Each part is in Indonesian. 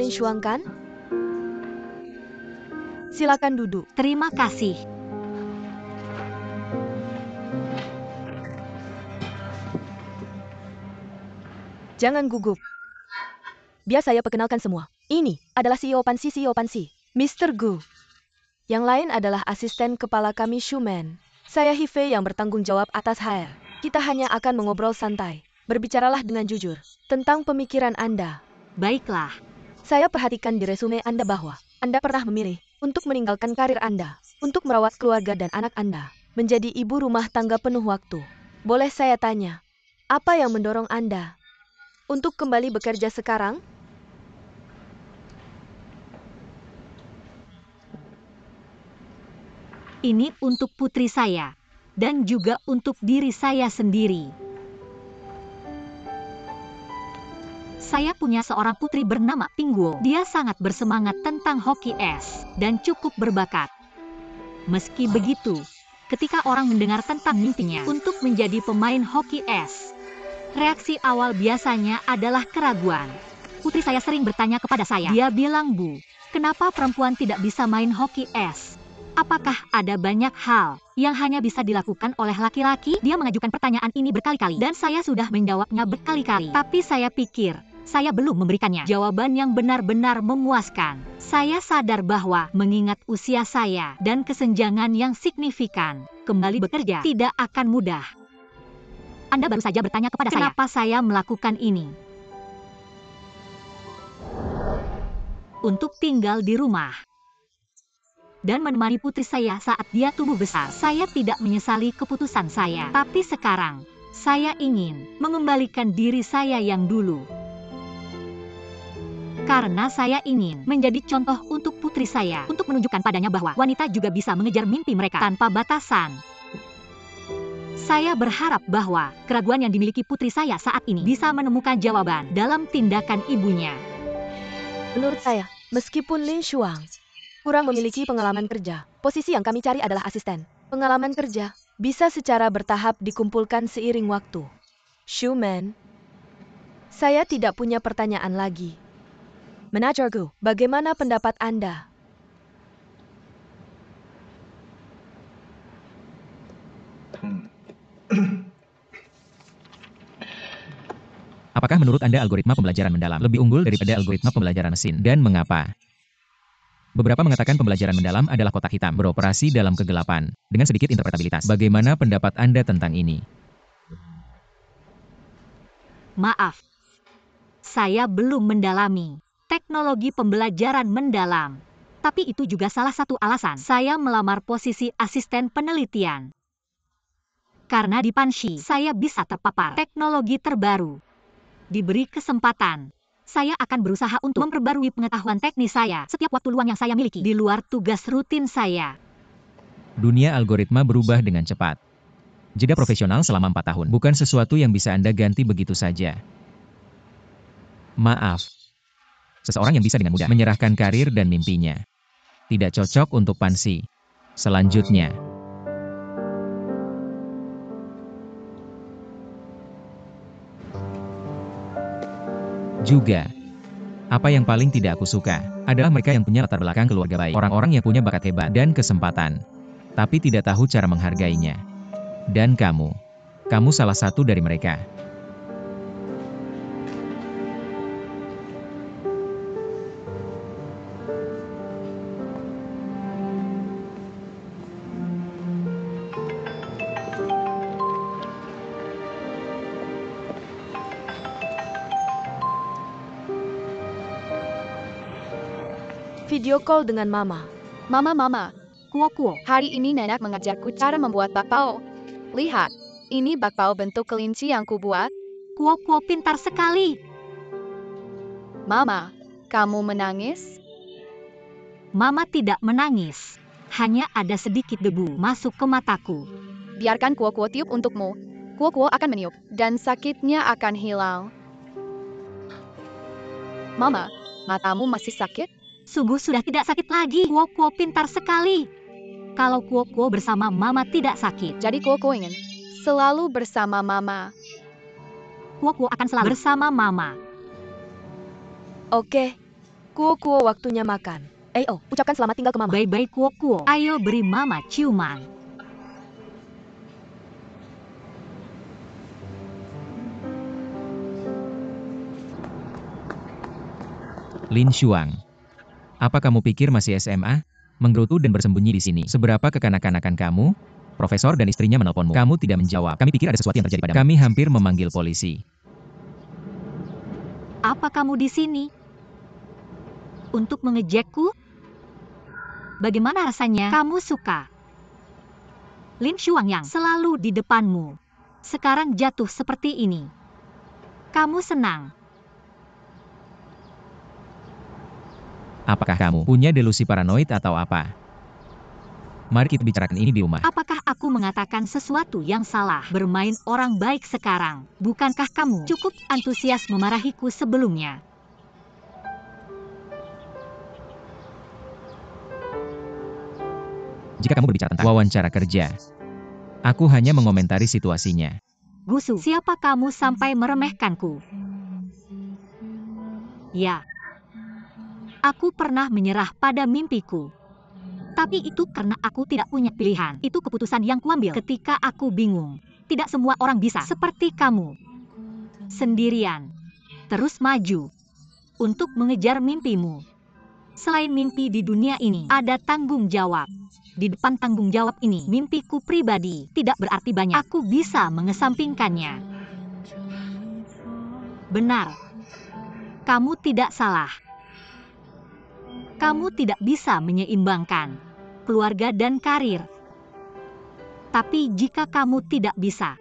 Lin Shuang kan? Silakan duduk. Terima kasih. Jangan gugup. Biar saya perkenalkan semua. Ini adalah CEO Pansi, Mr. Gu. Yang lain adalah asisten kepala kami, Shuman. Saya Hife yang bertanggung jawab atas HR. Kita hanya akan mengobrol santai. Berbicaralah dengan jujur tentang pemikiran Anda. Baiklah. Saya perhatikan di resume Anda bahwa Anda pernah memilih untuk meninggalkan karir Anda, untuk merawat keluarga dan anak Anda, menjadi ibu rumah tangga penuh waktu. Boleh saya tanya, apa yang mendorong Anda untuk kembali bekerja sekarang? Ini untuk putri saya, dan juga untuk diri saya sendiri. Saya punya seorang putri bernama Pingguo. Dia sangat bersemangat tentang hoki es, dan cukup berbakat. Meski begitu, ketika orang mendengar tentang mimpinya untuk menjadi pemain hoki es, reaksi awal biasanya adalah keraguan. Putri saya sering bertanya kepada saya. Dia bilang, "Bu, kenapa perempuan tidak bisa main hoki es? Apakah ada banyak hal yang hanya bisa dilakukan oleh laki-laki?" Dia mengajukan pertanyaan ini berkali-kali, dan saya sudah menjawabnya berkali-kali. Tapi saya pikir, saya belum memberikannya jawaban yang benar-benar memuaskan. Saya sadar bahwa mengingat usia saya dan kesenjangan yang signifikan, kembali bekerja tidak akan mudah. Anda baru saja bertanya kepada saya, kenapa saya melakukan ini? Untuk tinggal di rumah dan menemani putri saya saat dia tumbuh besar. Saya tidak menyesali keputusan saya. Tapi sekarang, saya ingin mengembalikan diri saya yang dulu. Karena saya ingin menjadi contoh untuk putri saya, untuk menunjukkan padanya bahwa wanita juga bisa mengejar mimpi mereka tanpa batasan. Saya berharap bahwa keraguan yang dimiliki putri saya saat ini bisa menemukan jawaban dalam tindakan ibunya. Menurut saya, meskipun Lin Shuang kurang memiliki pengalaman kerja, posisi yang kami cari adalah asisten. Pengalaman kerja bisa secara bertahap dikumpulkan seiring waktu. Shuman, saya tidak punya pertanyaan lagi. Manajer Gu, bagaimana pendapat Anda? Apakah menurut Anda algoritma pembelajaran mendalam lebih unggul daripada algoritma pembelajaran mesin, dan mengapa? Beberapa mengatakan pembelajaran mendalam adalah kotak hitam, beroperasi dalam kegelapan, dengan sedikit interpretabilitas. Bagaimana pendapat Anda tentang ini? Maaf, saya belum mendalami teknologi pembelajaran mendalam. Tapi itu juga salah satu alasan saya melamar posisi asisten penelitian. Karena di Panshi, saya bisa terpapar teknologi terbaru. Diberi kesempatan, saya akan berusaha untuk memperbarui pengetahuan teknis saya setiap waktu luang yang saya miliki di luar tugas rutin saya. Dunia algoritma berubah dengan cepat. Jeda profesional selama 4 tahun bukan sesuatu yang bisa Anda ganti begitu saja. Maaf. Seseorang yang bisa dengan mudah menyerahkan karir dan mimpinya. Tidak cocok untuk Pansi. Selanjutnya. Juga, apa yang paling tidak aku suka adalah mereka yang punya latar belakang keluarga baik, orang-orang yang punya bakat hebat dan kesempatan, tapi tidak tahu cara menghargainya. Dan kamu salah satu dari mereka. Video call dengan Mama. Mama, Kuo, hari ini nenek mengajarku cara membuat bakpao. Lihat, ini bakpao bentuk kelinci yang kubuat. Kuo pintar sekali. Mama, kamu menangis? Mama tidak menangis. Hanya ada sedikit debu masuk ke mataku. Biarkan Kuo tiup untukmu. Kuo akan meniup, dan sakitnya akan hilang. Mama, matamu masih sakit? Sungguh sudah tidak sakit lagi. Kuo pintar sekali. Kalau Kuo bersama Mama tidak sakit, Jadi Kuo ingin selalu bersama Mama. Kuo akan selalu bersama Mama. Oke. Kuo-kuo, waktunya makan. Ucapkan selamat tinggal ke Mama. Bye-bye Kuo-kuo. Ayo beri Mama ciuman. Lin Xuang. Apa kamu pikir masih SMA? Menggerutu dan bersembunyi di sini. Seberapa kekanak-kanakan kamu? Profesor dan istrinya menelponmu. Kamu tidak menjawab. Kami pikir ada sesuatu yang terjadi padamu. Kami hampir memanggil polisi. Apa kamu di sini? Untuk mengejekku? Bagaimana rasanya? Kamu suka? Lin Xuang yang selalu di depanmu. Sekarang jatuh seperti ini. Kamu senang? Apakah kamu punya delusi paranoid atau apa? Mari kita bicarakan ini di rumah. Apakah aku mengatakan sesuatu yang salah? Bermain orang baik sekarang. Bukankah kamu cukup antusias memarahiku sebelumnya? Jika kamu berbicara tentang wawancara kerja, aku hanya mengomentari situasinya. Gusu, siapa kamu sampai meremehkanku? Ya. Aku pernah menyerah pada mimpiku. Tapi itu karena aku tidak punya pilihan. Itu keputusan yang kuambil ketika aku bingung. Tidak semua orang bisa seperti kamu. Sendirian. Terus maju. Untuk mengejar mimpimu. Selain mimpi di dunia ini, ada tanggung jawab. Di depan tanggung jawab ini, mimpiku pribadi tidak berarti banyak. Aku bisa mengesampingkannya. Benar. Kamu tidak salah. Kamu tidak bisa menyeimbangkan keluarga dan karir. Tapi jika kamu tidak bisa,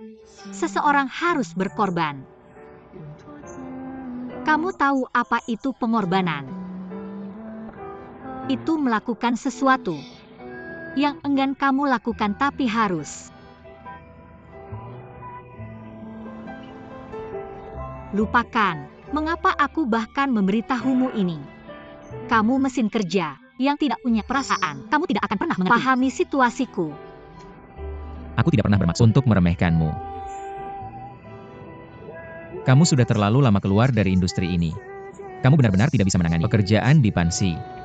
seseorang harus berkorban. Kamu tahu apa itu pengorbanan? Itu melakukan sesuatu yang enggan kamu lakukan tapi harus. Lupakan, mengapa aku bahkan memberitahumu ini. Kamu mesin kerja yang tidak punya perasaan. Kamu tidak akan pernah memahami situasiku. Aku tidak pernah bermaksud untuk meremehkanmu. Kamu sudah terlalu lama keluar dari industri ini. Kamu benar-benar tidak bisa menangani pekerjaan di Pansi.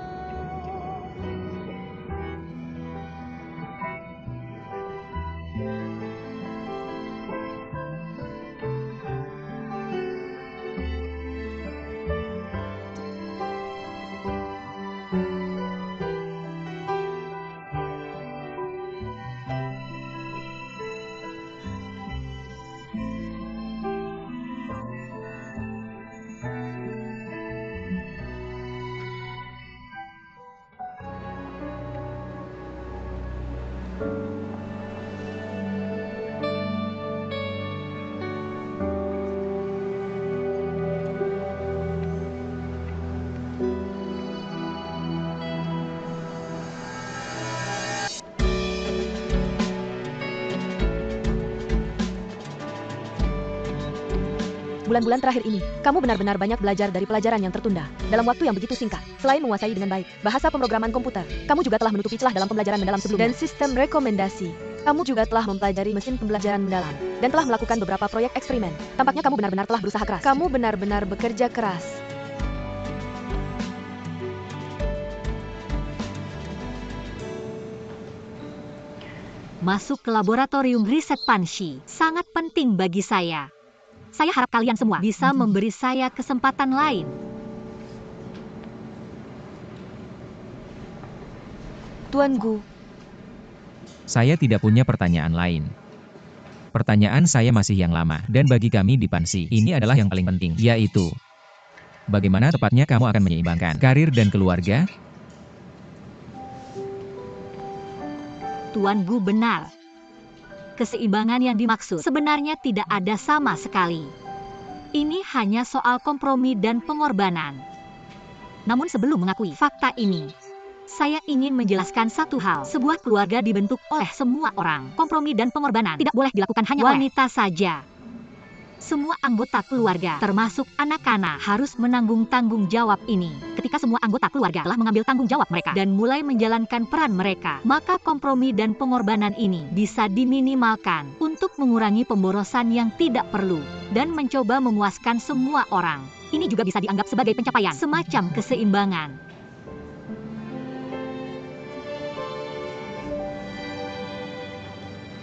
Bulan-bulan terakhir ini, kamu benar-benar banyak belajar dari pelajaran yang tertunda. Dalam waktu yang begitu singkat, selain menguasai dengan baik bahasa pemrograman komputer, kamu juga telah menutupi celah dalam pembelajaran mendalam sebelumnya. Dan sistem rekomendasi. Kamu juga telah mempelajari mesin pembelajaran mendalam, dan telah melakukan beberapa proyek eksperimen. Tampaknya kamu benar-benar telah berusaha keras. Kamu benar-benar bekerja keras. Masuk ke laboratorium riset Pansi sangat penting bagi saya. Saya harap kalian semua bisa memberi saya kesempatan lain. Tuan Gu. Saya tidak punya pertanyaan lain. Pertanyaan saya masih yang lama, dan bagi kami di Pansi, ini adalah yang paling penting, yaitu bagaimana tepatnya kamu akan menyeimbangkan karir dan keluarga? Tuan Gu benar. Keseimbangan yang dimaksud sebenarnya tidak ada sama sekali. Ini hanya soal kompromi dan pengorbanan. Namun sebelum mengakui fakta ini, saya ingin menjelaskan satu hal. Sebuah keluarga dibentuk oleh semua orang. Kompromi dan pengorbanan tidak boleh dilakukan hanya wanita saja. Semua anggota keluarga, termasuk anak-anak, harus menanggung tanggung jawab ini. Ketika semua anggota keluarga telah mengambil tanggung jawab mereka dan mulai menjalankan peran mereka, maka kompromi dan pengorbanan ini bisa diminimalkan untuk mengurangi pemborosan yang tidak perlu dan mencoba memuaskan semua orang. Ini juga bisa dianggap sebagai pencapaian, semacam keseimbangan.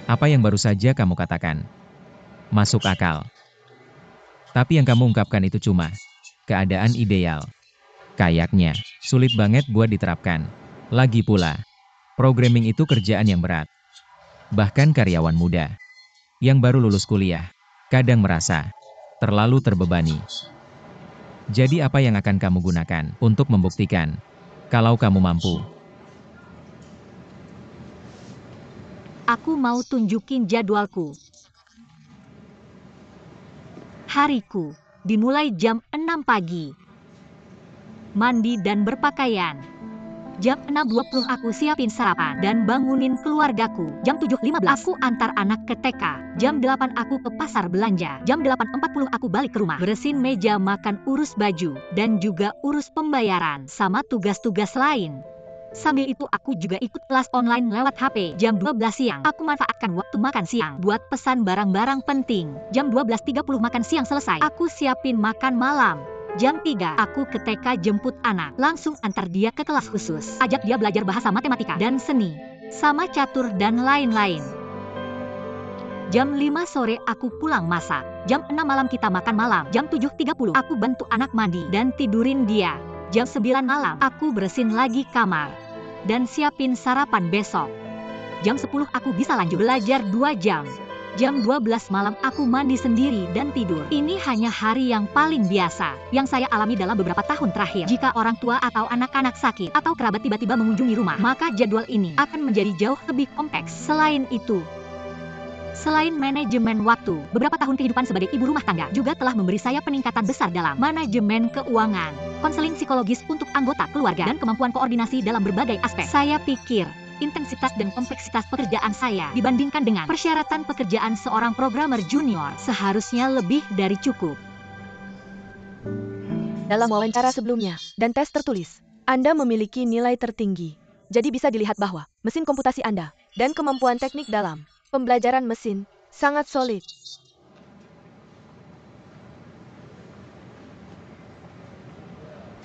Apa yang baru saja kamu katakan? Masuk akal. Tapi yang kamu ungkapkan itu cuma keadaan ideal. Kayaknya sulit banget buat diterapkan. Lagi pula, programming itu kerjaan yang berat. Bahkan karyawan muda yang baru lulus kuliah kadang merasa terlalu terbebani. Jadi apa yang akan kamu gunakan untuk membuktikan kalau kamu mampu? Aku mau tunjukin jadwalku. Hariku dimulai jam 6 pagi. Mandi dan berpakaian. Jam 6.20 aku siapin sarapan dan bangunin keluargaku. Jam 7.15 aku antar anak ke TK. Jam 8 aku ke pasar belanja. Jam 8.40 aku balik ke rumah. Bersihin meja makan, urus baju, dan juga urus pembayaran sama tugas-tugas lain. Sambil itu aku juga ikut kelas online lewat HP. Jam 12 siang aku manfaatkan waktu makan siang buat pesan barang-barang penting. Jam 12.30 makan siang selesai, aku siapin makan malam. Jam 3 aku ke TK jemput anak, langsung antar dia ke kelas khusus. Ajak dia belajar bahasa matematika dan seni, sama catur dan lain-lain. Jam 5 sore aku pulang masak. Jam 6 malam kita makan malam. Jam 7.30 aku bantu anak mandi dan tidurin dia. Jam 9 malam aku bersihin lagi kamar dan siapin sarapan besok. Jam 10 aku bisa lanjut belajar 2 jam. Jam 12 malam aku mandi sendiri dan tidur. Ini hanya hari yang paling biasa yang saya alami dalam beberapa tahun terakhir. Jika orang tua atau anak-anak sakit atau kerabat tiba-tiba mengunjungi rumah, maka jadwal ini akan menjadi jauh lebih kompleks. Selain itu, selain manajemen waktu, beberapa tahun kehidupan sebagai ibu rumah tangga juga telah memberi saya peningkatan besar dalam manajemen keuangan, konseling psikologis untuk anggota keluarga, dan kemampuan koordinasi dalam berbagai aspek. Saya pikir intensitas dan kompleksitas pekerjaan saya dibandingkan dengan persyaratan pekerjaan seorang programmer junior seharusnya lebih dari cukup. Dalam wawancara sebelumnya dan tes tertulis, Anda memiliki nilai tertinggi. Jadi bisa dilihat bahwa mesin komputasi Anda dan kemampuan teknik dalam pembelajaran mesin sangat solid.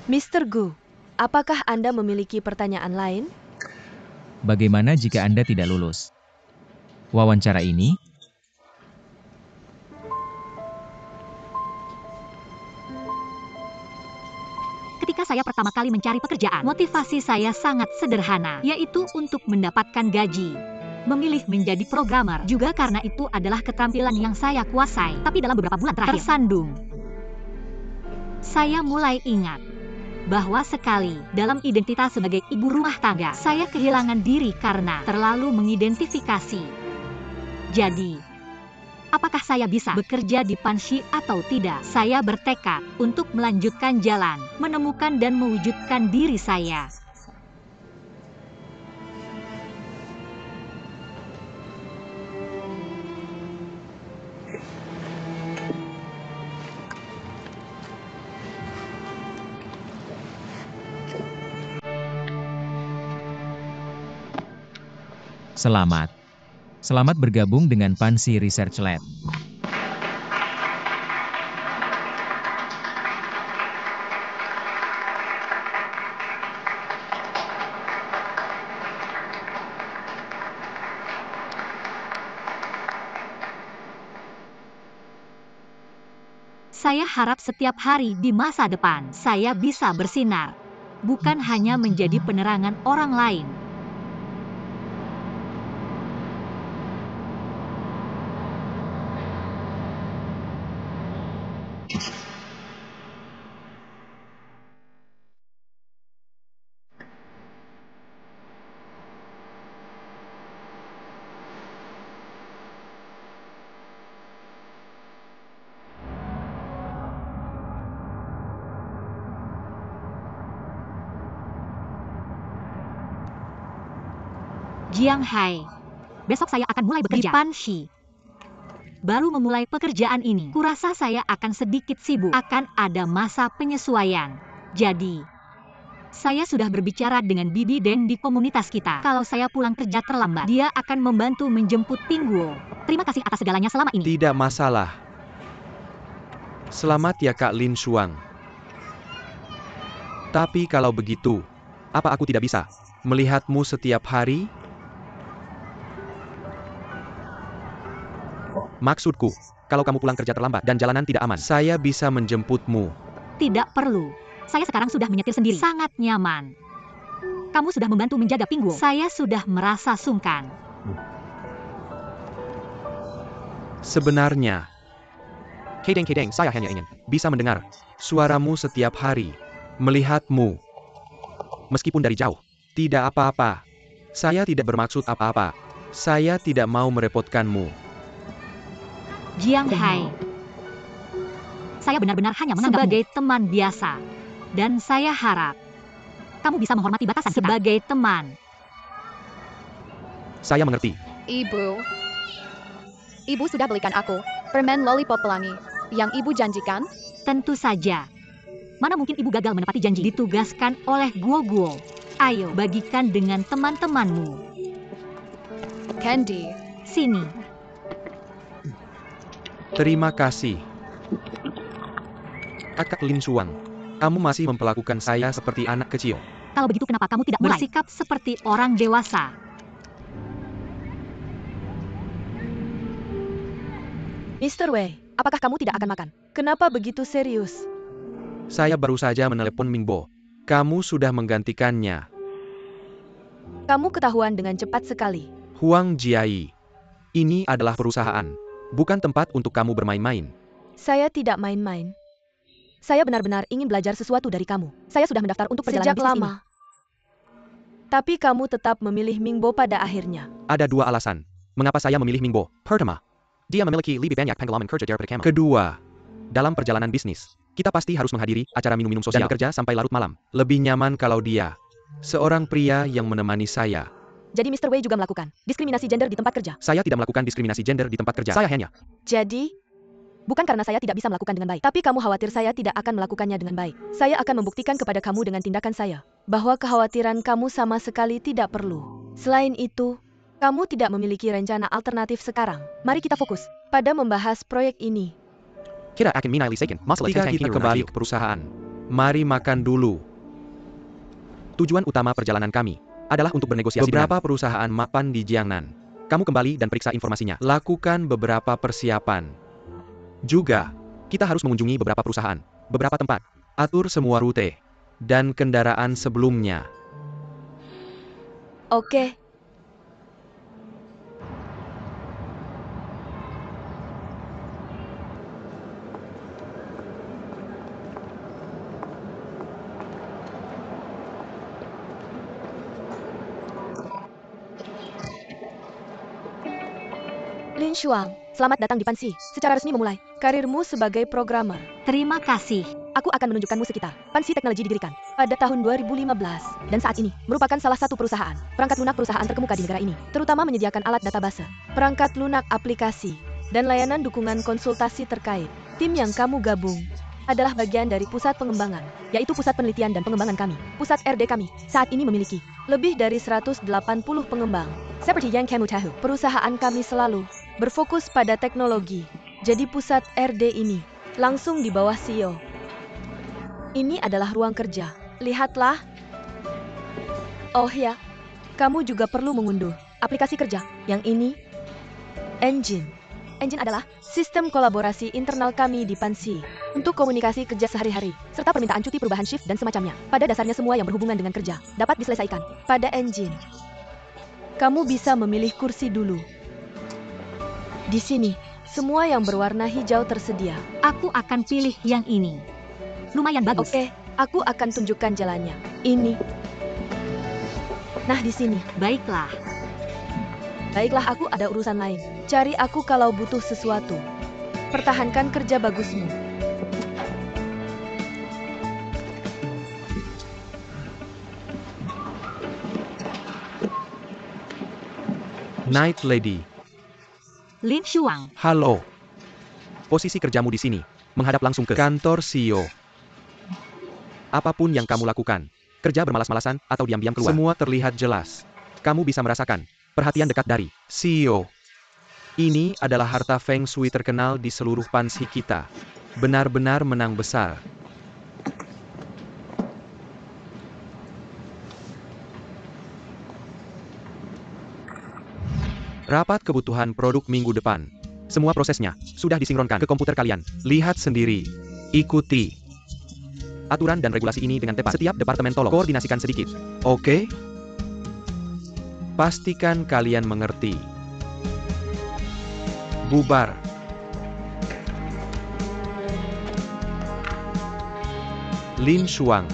Mr. Gu, apakah Anda memiliki pertanyaan lain? Bagaimana jika Anda tidak lulus wawancara ini? Ketika saya pertama kali mencari pekerjaan, motivasi saya sangat sederhana, yaitu untuk mendapatkan gaji. Memilih menjadi programmer juga karena itu adalah keterampilan yang saya kuasai. Tapi dalam beberapa bulan terakhir, tersandung, saya mulai ingat bahwa sekali dalam identitas sebagai ibu rumah tangga, saya kehilangan diri karena terlalu mengidentifikasi. Jadi, apakah saya bisa bekerja di Panshi atau tidak? Saya bertekad untuk melanjutkan jalan, menemukan dan mewujudkan diri saya. Selamat. Selamat bergabung dengan Panshi Research Lab. Saya harap setiap hari di masa depan saya bisa bersinar, bukan hanya menjadi penerangan orang lain. Jiang Hai, besok saya akan mulai bekerja di Panshi. Baru memulai pekerjaan ini, kurasa saya akan sedikit sibuk, akan ada masa penyesuaian. Jadi, saya sudah berbicara dengan Bibi Deng di komunitas kita. Kalau saya pulang kerja terlambat, dia akan membantu menjemput Pingguo. Terima kasih atas segalanya selama ini. Tidak masalah. Selamat ya Kak Lin Shuang. Tapi kalau begitu, apa aku tidak bisa melihatmu setiap hari? Maksudku, kalau kamu pulang kerja terlambat dan jalanan tidak aman, saya bisa menjemputmu. Tidak perlu. Saya sekarang sudah menyetir sendiri. Sangat nyaman. Kamu sudah membantu menjaga Pinguo. Saya sudah merasa sungkan. Sebenarnya, kadang-kadang saya hanya ingin bisa mendengar suaramu setiap hari, melihatmu. Meskipun dari jauh, tidak apa-apa. Saya tidak bermaksud apa-apa. Saya tidak mau merepotkanmu. Jiang Hai. Saya benar-benar hanya menganggapmu sebagai teman biasa. Dan saya harap kamu bisa menghormati batasan kita sebagai teman. Saya mengerti. Ibu sudah belikan aku permen lollipop pelangi yang ibu janjikan. Tentu saja. Mana mungkin ibu gagal menepati janji? Ditugaskan oleh Guo. Ayo, bagikan dengan teman-temanmu. Candy. Sini. Terima kasih. Kakak Lin Shuang, kamu masih memperlakukan saya seperti anak kecil. Kalau begitu kenapa kamu tidak mulai bersikap seperti orang dewasa? Mr. Wei, apakah kamu tidak akan makan? Kenapa begitu serius? Saya baru saja menelepon Mingbo. Kamu sudah menggantikannya. Kamu ketahuan dengan cepat sekali. Huang Jiai. Ini adalah perusahaan, bukan tempat untuk kamu bermain-main. Saya tidak main-main. Saya benar-benar ingin belajar sesuatu dari kamu. Saya sudah mendaftar untuk perjalanan Sejak bisnis lama. ini. Tapi kamu tetap memilih Mingbo pada akhirnya. Ada dua alasan mengapa saya memilih Mingbo. Pertama, dia memiliki lebih banyak pengalaman kerja daripada kamu. Kedua, dalam perjalanan bisnis, kita pasti harus menghadiri acara minum-minum sosial dan bekerja sampai larut malam. Lebih nyaman kalau dia seorang pria yang menemani saya. Jadi Mr. Wei juga melakukan diskriminasi gender di tempat kerja. Saya tidak melakukan diskriminasi gender di tempat kerja. Saya hanya Jadi, bukan karena saya tidak bisa melakukan dengan baik, tapi kamu khawatir saya tidak akan melakukannya dengan baik. Saya akan membuktikan kepada kamu dengan tindakan saya, bahwa kekhawatiran kamu sama sekali tidak perlu. Selain itu, kamu tidak memiliki rencana alternatif sekarang. Mari kita fokus pada membahas proyek ini. Ketika kita kembali ke perusahaan, mari makan dulu. Tujuan utama perjalanan kami adalah untuk bernegosiasi beberapa perusahaan mapan di Jiangnan. Kamu kembali dan periksa informasinya. Lakukan beberapa persiapan. Juga, kita harus mengunjungi beberapa perusahaan, beberapa tempat, atur semua rute, dan kendaraan sebelumnya. Oke. Lin Shuang, selamat datang di Pansi. Secara resmi memulai karirmu sebagai programmer. Terima kasih. Aku akan menunjukkanmu sekitar. Pansi Teknologi didirikan pada tahun 2015 dan saat ini merupakan salah satu perusahaan perangkat lunak perusahaan terkemuka di negara ini, terutama menyediakan alat database, perangkat lunak aplikasi, dan layanan dukungan konsultasi terkait. Tim yang kamu gabung adalah bagian dari pusat pengembangan, yaitu pusat penelitian dan pengembangan kami. Pusat RD kami saat ini memiliki lebih dari 180 pengembang. Seperti yang kamu tahu, perusahaan kami selalu berfokus pada teknologi. Jadi pusat RD ini langsung di bawah CEO. Ini adalah ruang kerja. Lihatlah. Oh ya, kamu juga perlu mengunduh aplikasi kerja. Yang ini, Engine. Engine adalah sistem kolaborasi internal kami di Pansi untuk komunikasi kerja sehari-hari, serta permintaan cuti perubahan shift dan semacamnya. Pada dasarnya semua yang berhubungan dengan kerja dapat diselesaikan pada Engine. Kamu bisa memilih kursi dulu. Di sini, semua yang berwarna hijau tersedia. Aku akan pilih yang ini. Lumayan bagus. Oke, aku akan tunjukkan jalannya. Ini. Nah, di sini. Baiklah. Baiklah, aku ada urusan lain. Cari aku kalau butuh sesuatu. Pertahankan kerja bagusmu. Night Lady. Lin Shuang. Halo. Posisi kerjamu di sini, menghadap langsung ke kantor CEO. Apapun yang kamu lakukan, kerja bermalas-malasan atau diam-diam keluar, semua terlihat jelas. Kamu bisa merasakan perhatian dekat dari CEO. Ini adalah harta Feng Shui terkenal di seluruh Pansi kita. Benar-benar menang besar. Rapat kebutuhan produk minggu depan. Semua prosesnya sudah disinkronkan ke komputer kalian. Lihat sendiri. Ikuti aturan dan regulasi ini dengan tepat. Setiap departemen tolong koordinasikan sedikit. Oke? Pastikan kalian mengerti. Bubar. Lin Shuang.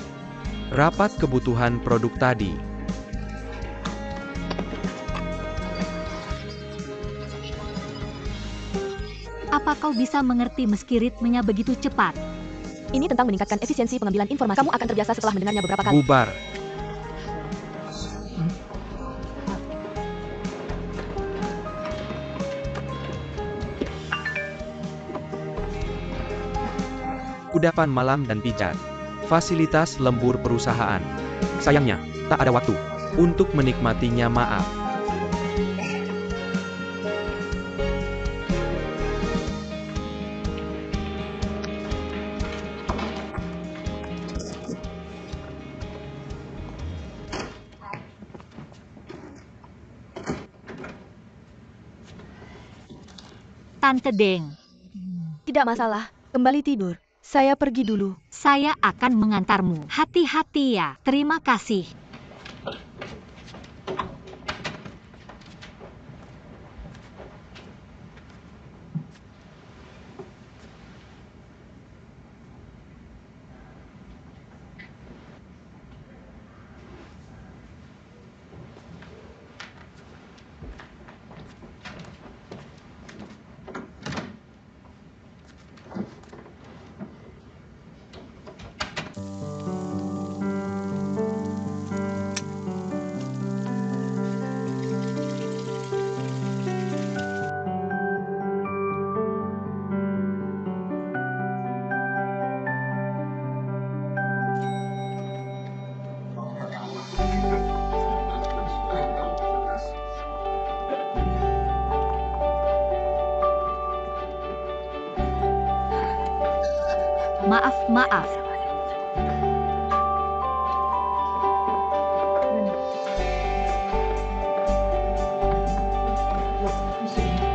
Rapat kebutuhan produk tadi. Apa kau bisa mengerti meski ritmenya begitu cepat? Ini tentang meningkatkan efisiensi pengambilan informasi. Kamu akan terbiasa setelah mendengarnya beberapa kali. Bubar. Kudapan malam dan pijat. Fasilitas lembur perusahaan. Sayangnya, tak ada waktu untuk menikmatinya. Maaf. Tante Deng, Tidak masalah, kembali tidur. Saya pergi dulu. saya akan mengantarmu. Hati-hati ya. Terima kasih. Maaf.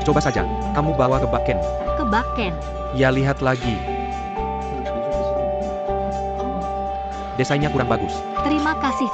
Coba saja, kamu bawa ke Bakken. Ke Bakken. Ya, lihat lagi. Desainnya kurang bagus. Terima kasih.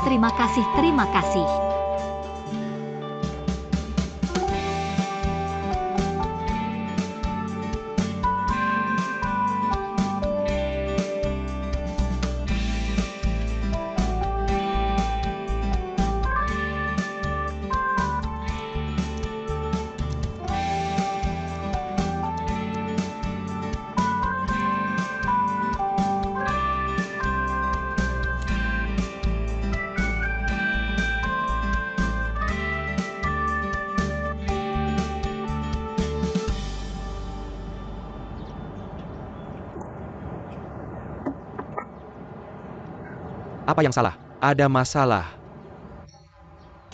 Apa yang salah? Ada masalah.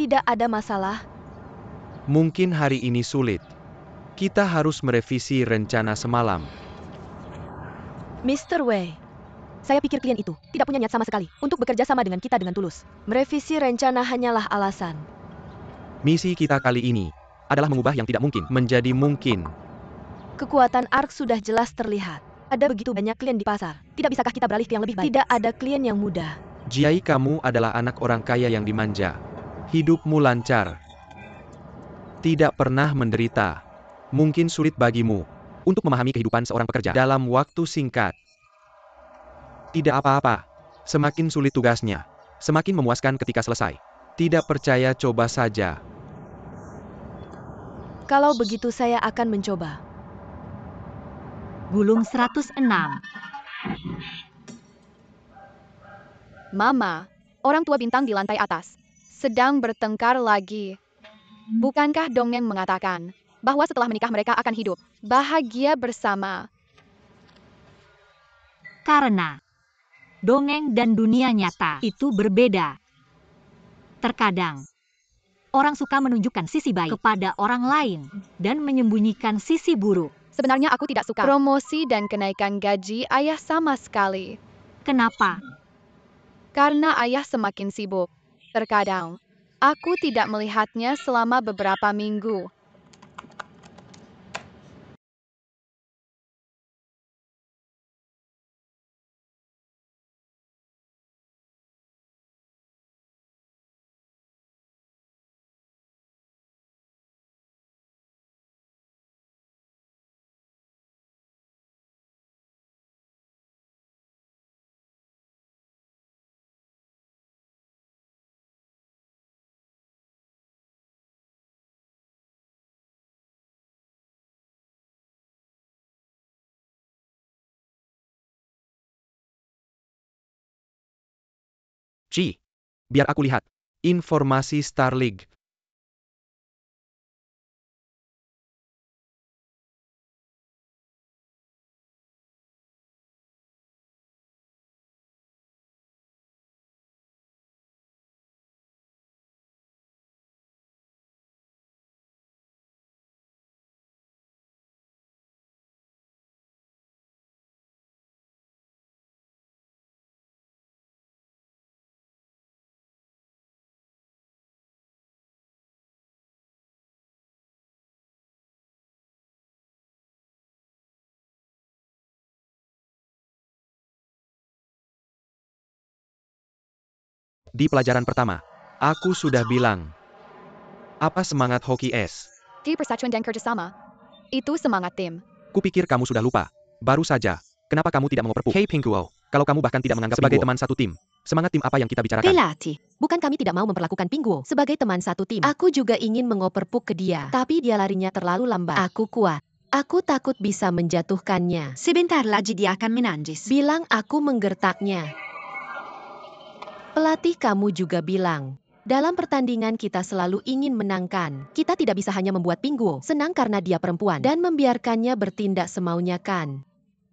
Tidak ada masalah. Mungkin hari ini sulit. Kita harus merevisi rencana semalam. Mr. Wei, saya pikir klien itu tidak punya niat sama sekali untuk bekerja sama dengan kita dengan tulus. Merevisi rencana hanyalah alasan. Misi kita kali ini adalah mengubah yang tidak mungkin menjadi mungkin. Kekuatan ARK sudah jelas terlihat. Ada begitu banyak klien di pasar. Tidak bisakah kita beralih ke yang lebih baik? Tidak ada klien yang mudah. Jiai, kamu adalah anak orang kaya yang dimanja. Hidupmu lancar. Tidak pernah menderita. Mungkin sulit bagimu untuk memahami kehidupan seorang pekerja dalam waktu singkat. Tidak apa-apa. Semakin sulit tugasnya, semakin memuaskan ketika selesai. Tidak percaya, coba saja. Kalau begitu saya akan mencoba. Gulung 106. Mama, orang tua bintang di lantai atas, sedang bertengkar lagi. Bukankah dongeng mengatakan bahwa setelah menikah mereka akan hidup bahagia bersama? Karena dongeng dan dunia nyata itu berbeda. Terkadang, orang suka menunjukkan sisi baik kepada orang lain dan menyembunyikan sisi buruk. Sebenarnya aku tidak suka promosi dan kenaikan gaji ayah sama sekali. Kenapa? Karena ayah semakin sibuk. Terkadang, aku tidak melihatnya selama beberapa minggu. Biar aku lihat. Informasi Star League. Di pelajaran pertama, aku sudah bilang. Apa semangat Hoki S? Di persatuan dan kerjasama. Itu semangat tim. Kupikir kamu sudah lupa. Baru saja. Kenapa kamu tidak mengoper Puk? Hei Pinguo, kalau kamu bahkan tidak menganggap sebagai teman satu tim. Semangat tim apa yang kita bicarakan? Pelati, bukan kami tidak mau memperlakukan Pinguo sebagai teman satu tim. Aku juga ingin mengoper Puk ke dia, tapi dia larinya terlalu lambat. Aku kuat. Aku takut bisa menjatuhkannya. Sebentar lagi dia akan menanjis. Bilang aku menggertaknya. Pelatih kamu juga bilang, dalam pertandingan kita selalu ingin menangkan. Kita tidak bisa hanya membuat Pinguo senang karena dia perempuan dan membiarkannya bertindak semaunya kan.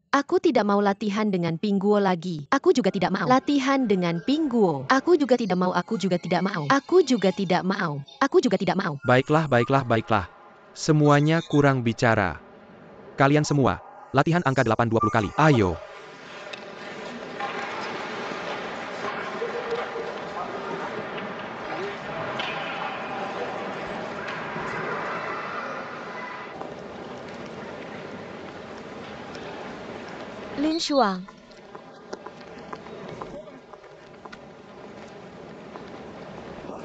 Aku tidak mau latihan dengan Pinguo lagi. Aku juga tidak mau. Latihan dengan Pinguo. Aku juga tidak mau. Aku juga tidak mau. Aku juga tidak mau. Aku juga tidak mau. Baiklah. Semuanya kurang bicara. Kalian semua, latihan angka 8 20 kali. Ayo. Lin Shuang.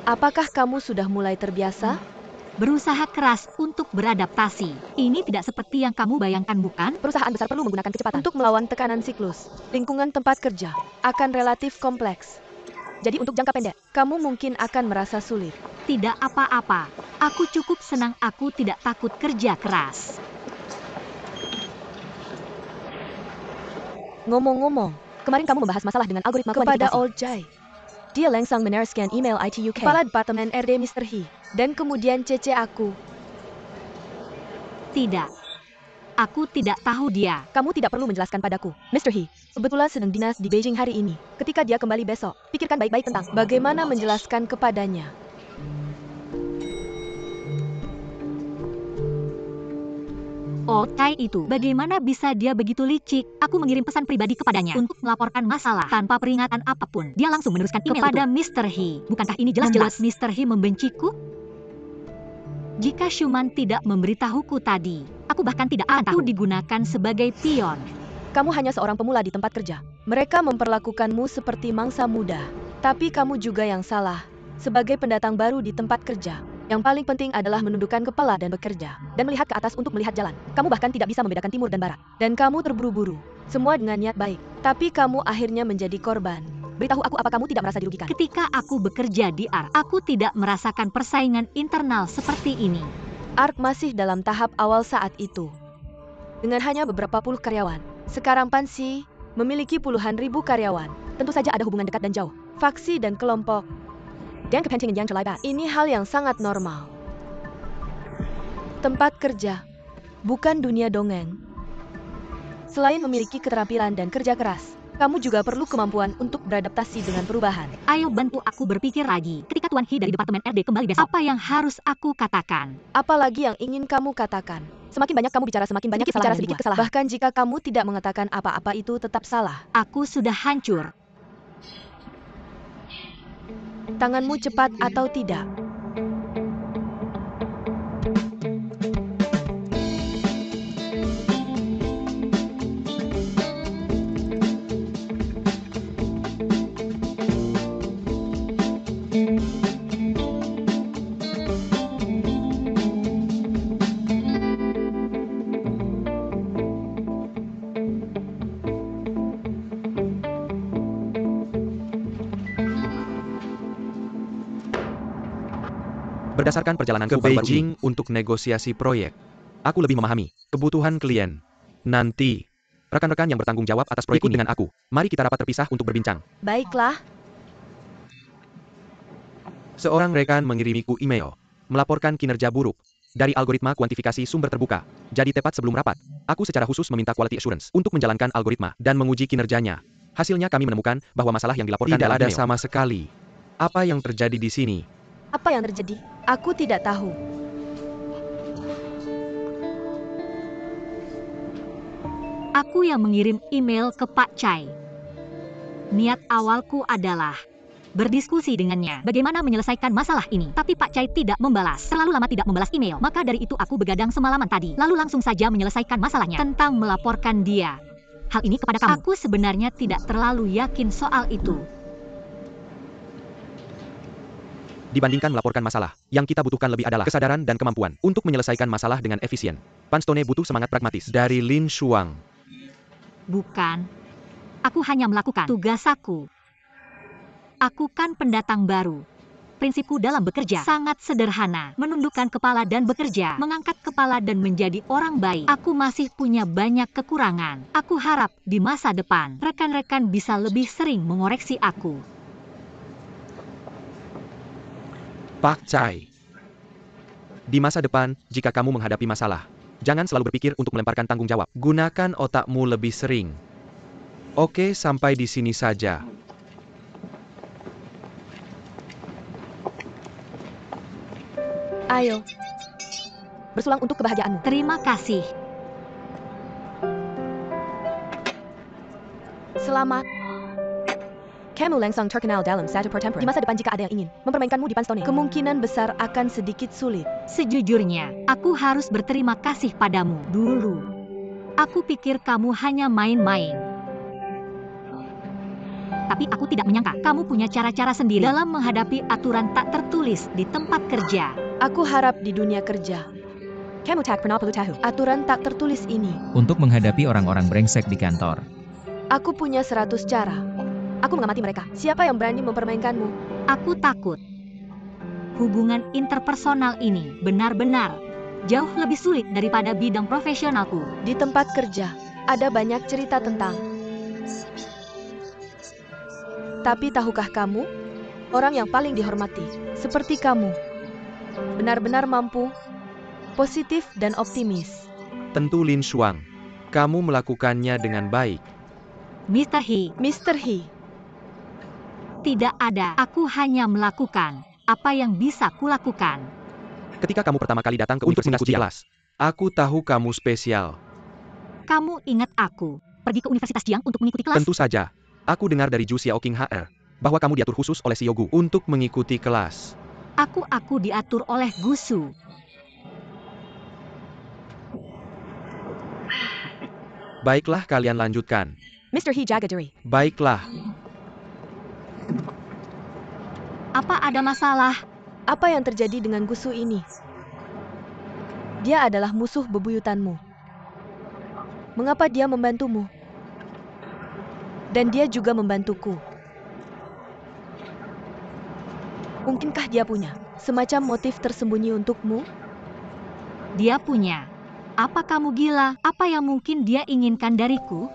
Apakah kamu sudah mulai terbiasa? Berusaha keras untuk beradaptasi. Ini tidak seperti yang kamu bayangkan, bukan? Perusahaan besar perlu menggunakan kecepatan untuk melawan tekanan siklus. Lingkungan tempat kerja akan relatif kompleks. Jadi untuk jangka pendek, kamu mungkin akan merasa sulit. Tidak apa-apa. Aku cukup senang, aku tidak takut kerja keras. Ngomong-ngomong, kemarin kamu membahas masalah dengan algoritma kepada Old Jai. Dia langsung meneruskan email ITUK Kepala Departemen RD Mr. He, dan kemudian CC aku. Tidak. Aku tidak tahu dia. Kamu tidak perlu menjelaskan padaku. Mr. He, kebetulan sedang dinas di Beijing hari ini. Ketika dia kembali besok, pikirkan baik-baik tentang bagaimana menjelaskan kepadanya. Oh, Chai itu. Bagaimana bisa dia begitu licik? Aku mengirim pesan pribadi kepadanya untuk melaporkan masalah tanpa peringatan apapun. Dia langsung meneruskan email kepada Mr. He. Bukankah ini jelas-jelas Mr. He membenciku? Jika Shuman tidak memberitahuku tadi, aku bahkan tidak akan tahu digunakan sebagai pion. Kamu hanya seorang pemula di tempat kerja. Mereka memperlakukanmu seperti mangsa muda. Tapi kamu juga yang salah. Sebagai pendatang baru di tempat kerja, yang paling penting adalah menundukkan kepala dan bekerja, dan melihat ke atas untuk melihat jalan. Kamu bahkan tidak bisa membedakan timur dan barat. Dan kamu terburu-buru. Semua dengan niat baik. Tapi kamu akhirnya menjadi korban. Beritahu aku apa kamu tidak merasa dirugikan? Ketika aku bekerja di ARK, aku tidak merasakan persaingan internal seperti ini. ARK masih dalam tahap awal saat itu. Dengan hanya beberapa puluh karyawan. Sekarang Pansi memiliki puluhan ribu karyawan. Tentu saja ada hubungan dekat dan jauh. Faksi dan kelompok. Dan kepentingan yang terlibat. Ini hal yang sangat normal. Tempat kerja, bukan dunia dongeng. Selain memiliki keterampilan dan kerja keras, kamu juga perlu kemampuan untuk beradaptasi dengan perubahan. Ayo bantu aku berpikir lagi. Ketika Tuan He dari Departemen RD kembali besok, apa yang harus aku katakan? Apalagi yang ingin kamu katakan? Semakin banyak kamu bicara, semakin banyak kesalahan. Sedikit kesalahan. Bahkan jika kamu tidak mengatakan apa-apa itu tetap salah. Aku sudah hancur. Tanganmu cepat atau tidak? Berdasarkan perjalanan ke Beijing untuk negosiasi proyek, aku lebih memahami kebutuhan klien. Nanti, rekan-rekan yang bertanggung jawab atas proyek ini dengan aku. Mari kita rapat terpisah untuk berbincang. Baiklah. Seorang rekan mengirimiku email, melaporkan kinerja buruk dari algoritma kuantifikasi sumber terbuka. Jadi tepat sebelum rapat, aku secara khusus meminta quality assurance untuk menjalankan algoritma dan menguji kinerjanya. Hasilnya kami menemukan bahwa masalah yang dilaporkan tidak ada sama sekali. Apa yang terjadi di sini? Apa yang terjadi? Aku tidak tahu. Aku yang mengirim email ke Pak Chai. Niat awalku adalah berdiskusi dengannya bagaimana menyelesaikan masalah ini. Tapi Pak Chai tidak membalas. Terlalu lama tidak membalas email. Maka dari itu aku begadang semalaman tadi. Lalu langsung saja menyelesaikan masalahnya tentang melaporkan dia. Hal ini kepada kamu. Aku sebenarnya tidak terlalu yakin soal itu. Dibandingkan melaporkan masalah, yang kita butuhkan lebih adalah kesadaran dan kemampuan untuk menyelesaikan masalah dengan efisien. Pan Stone butuh semangat pragmatis. Dari Lin Shuang. Bukan. Aku hanya melakukan tugas aku. Aku kan pendatang baru. Prinsipku dalam bekerja sangat sederhana. Menundukkan kepala dan bekerja. Mengangkat kepala dan menjadi orang baik. Aku masih punya banyak kekurangan. Aku harap di masa depan, rekan-rekan bisa lebih sering mengoreksi aku. Pak Chai. Di masa depan, jika kamu menghadapi masalah, jangan selalu berpikir untuk melemparkan tanggung jawab. Gunakan otakmu lebih sering. Oke, sampai di sini saja. Ayo. Bersulang untuk kebahagiaanmu. Terima kasih. Selamat. Kamu langsung terkenal dalam satu pertempuran. Di masa depan jika ada yang ingin mempermainkanmu di Pan Stone, kemungkinan besar akan sedikit sulit. Sejujurnya, aku harus berterima kasih padamu dulu. Aku pikir kamu hanya main-main. Tapi aku tidak menyangka kamu punya cara-cara sendiri dalam menghadapi aturan tak tertulis di tempat kerja. Aku harap di dunia kerja. Kamu tak pernah perlu tahu aturan tak tertulis ini. Untuk menghadapi orang-orang brengsek di kantor. Aku punya 100 cara. Aku mengamati mereka. Siapa yang berani mempermainkanmu? Aku takut. Hubungan interpersonal ini benar-benar jauh lebih sulit daripada bidang profesionalku. Di tempat kerja, ada banyak cerita tentang. Tapi tahukah kamu, orang yang paling dihormati, seperti kamu, benar-benar mampu, positif dan optimis. Tentu Lin Shuang. Kamu melakukannya dengan baik. Mr. He, Mr. He, tidak ada. Aku hanya melakukan apa yang bisa kulakukan. Ketika kamu pertama kali datang ke universitas kelas, aku tahu kamu spesial. Kamu ingat aku pergi ke Universitas Jiang untuk mengikuti kelas? Tentu saja. Aku dengar dari Ju Xiaoqing HR bahwa kamu diatur khusus oleh Xiao Gu untuk mengikuti kelas. Aku diatur oleh Gusu. Baiklah, kalian lanjutkan. Mr. He jaga diri. Baiklah. Apa ada masalah? Apa yang terjadi dengan Gusu ini? Dia adalah musuh bebuyutanmu. Mengapa dia membantumu? Dan dia juga membantuku. Mungkinkah dia punya semacam motif tersembunyi untukmu? Dia punya. Apa kamu gila? Apa yang mungkin dia inginkan dariku?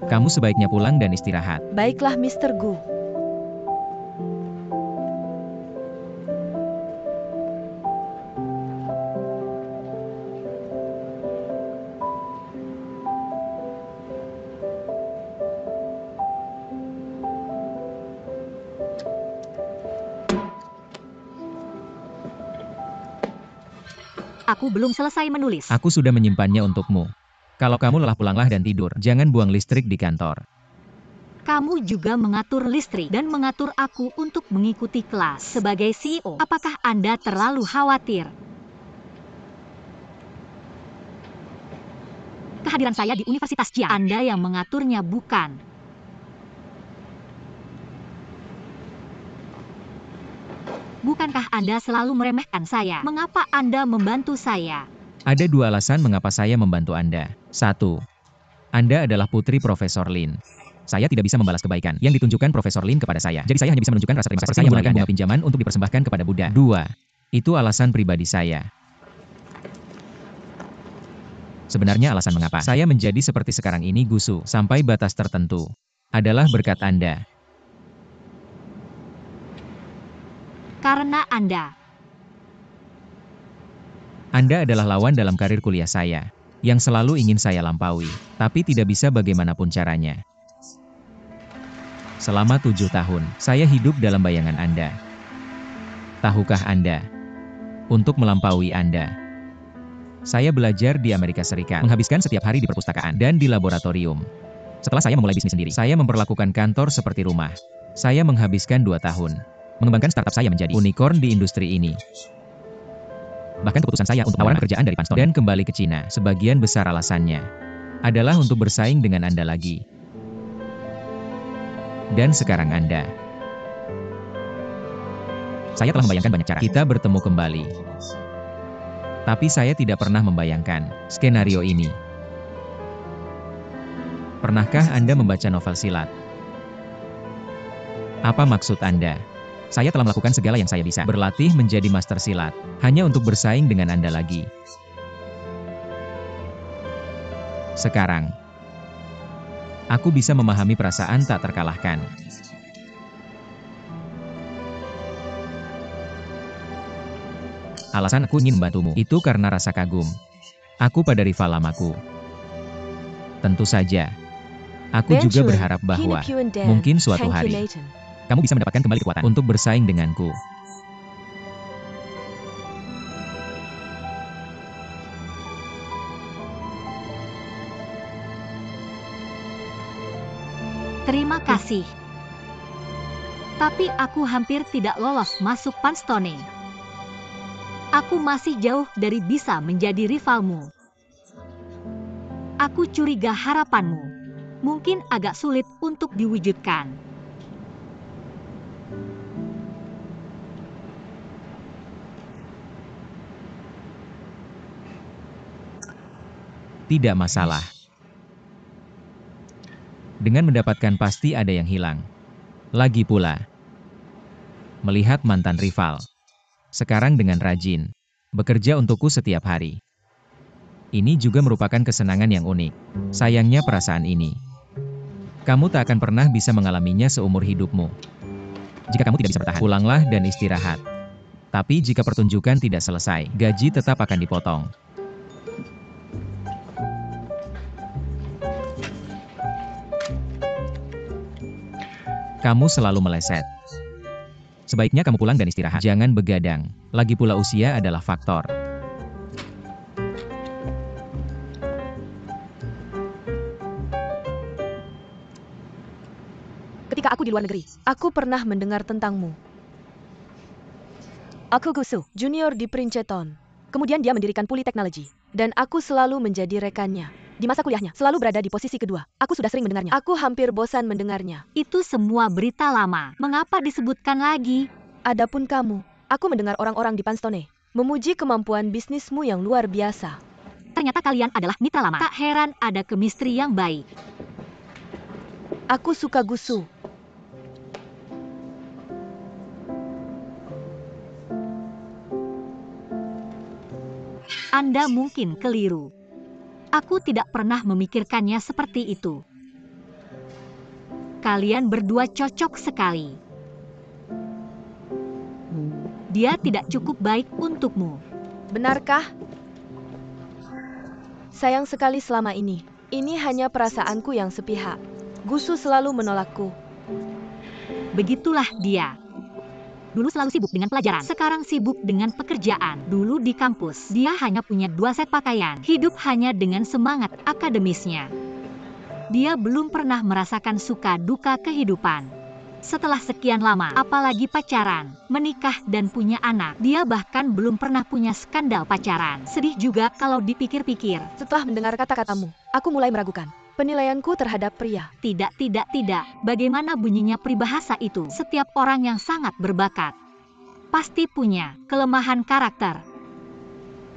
Kamu sebaiknya pulang dan istirahat. Baiklah, Mr. Gu. Aku belum selesai menulis. Aku sudah menyimpannya untukmu. Kalau kamu lelah, pulanglah dan tidur. Jangan buang listrik di kantor. Kamu juga mengatur listrik dan mengatur aku untuk mengikuti kelas. Sebagai CEO, apakah Anda terlalu khawatir? Kehadiran saya di Universitas Jiang, Anda yang mengaturnya, bukan? Bukankah Anda selalu meremehkan saya? Mengapa Anda membantu saya? Ada dua alasan mengapa saya membantu Anda. 1. Anda adalah putri Profesor Lin. Saya tidak bisa membalas kebaikan yang ditunjukkan Profesor Lin kepada saya. Jadi saya hanya bisa menunjukkan rasa terima kasih saya menggunakan bunga pinjaman untuk dipersembahkan kepada Buddha. 2. Itu alasan pribadi saya. Sebenarnya alasan mengapa saya menjadi seperti sekarang ini Gusu sampai batas tertentu adalah berkat Anda. Karena Anda adalah lawan dalam karir kuliah saya yang selalu ingin saya lampaui, tapi tidak bisa bagaimanapun caranya. Selama 7 tahun, saya hidup dalam bayangan Anda. Tahukah Anda? Untuk melampaui Anda, saya belajar di Amerika Serikat, menghabiskan setiap hari di perpustakaan dan di laboratorium. Setelah saya memulai bisnis sendiri, saya memperlakukan kantor seperti rumah. Saya menghabiskan 2 tahun, mengembangkan startup saya menjadi unicorn di industri ini. Bahkan keputusan saya untuk menawarkan pekerjaan dari Panston dan kembali ke Cina, sebagian besar alasannya adalah untuk bersaing dengan Anda lagi. Dan sekarang Anda. Saya telah membayangkan banyak cara kita bertemu kembali. Tapi saya tidak pernah membayangkan skenario ini. Pernahkah Anda membaca novel silat? Apa maksud Anda? Saya telah melakukan segala yang saya bisa, berlatih menjadi master silat, hanya untuk bersaing dengan Anda lagi. Sekarang, aku bisa memahami perasaan tak terkalahkan. Alasan aku ingin membantumu itu karena rasa kagum aku pada rival lamaku. Tentu saja, aku juga berharap bahwa mungkin suatu hari kamu bisa mendapatkan kembali kekuatan untuk bersaing denganku. terima kasih. Tapi aku hampir tidak lolos masuk Panstone. Aku masih jauh dari bisa menjadi rivalmu. Aku curiga harapanmu mungkin agak sulit untuk diwujudkan. Tidak masalah. Dengan mendapatkan pasti ada yang hilang. Lagi pula, melihat mantan rival sekarang dengan rajin bekerja untukku setiap hari. Ini juga merupakan kesenangan yang unik. Sayangnya perasaan ini, kamu tak akan pernah bisa mengalaminya seumur hidupmu. Jika kamu tidak bisa bertahan, pulanglah dan istirahat. Tapi jika pertunjukan tidak selesai, gaji tetap akan dipotong. Kamu selalu meleset. Sebaiknya kamu pulang dan istirahat. Jangan begadang. Lagi pula usia adalah faktor. Ketika aku di luar negeri, aku pernah mendengar tentangmu. Aku Gusu, junior di Princeton. Kemudian dia mendirikan Puli Technology. Dan aku selalu menjadi rekannya. Di masa kuliahnya, selalu berada di posisi kedua. Aku sudah sering mendengarnya. Aku hampir bosan mendengarnya. Itu semua berita lama. Mengapa disebutkan lagi? Adapun kamu, aku mendengar orang-orang di Panstone memuji kemampuan bisnismu yang luar biasa. Ternyata kalian adalah mitra lama. Tak heran ada kemistri yang baik. Aku suka Gusu. Anda mungkin keliru. Aku tidak pernah memikirkannya seperti itu. Kalian berdua cocok sekali. Dia tidak cukup baik untukmu. Benarkah? Sayang sekali selama ini. Ini hanya perasaanku yang sepihak. Gusu selalu menolakku. Begitulah dia. Dulu selalu sibuk dengan pelajaran, sekarang sibuk dengan pekerjaan. Dulu di kampus, dia hanya punya 2 set pakaian. Hidup hanya dengan semangat akademisnya. Dia belum pernah merasakan suka duka kehidupan. Setelah sekian lama, apalagi pacaran, menikah dan punya anak, dia bahkan belum pernah punya skandal pacaran. Sedih juga kalau dipikir-pikir. Setelah mendengar kata-katamu, aku mulai meragukan penilaianku terhadap pria. Tidak. Bagaimana bunyinya peribahasa itu? Setiap orang yang sangat berbakat pasti punya kelemahan karakter.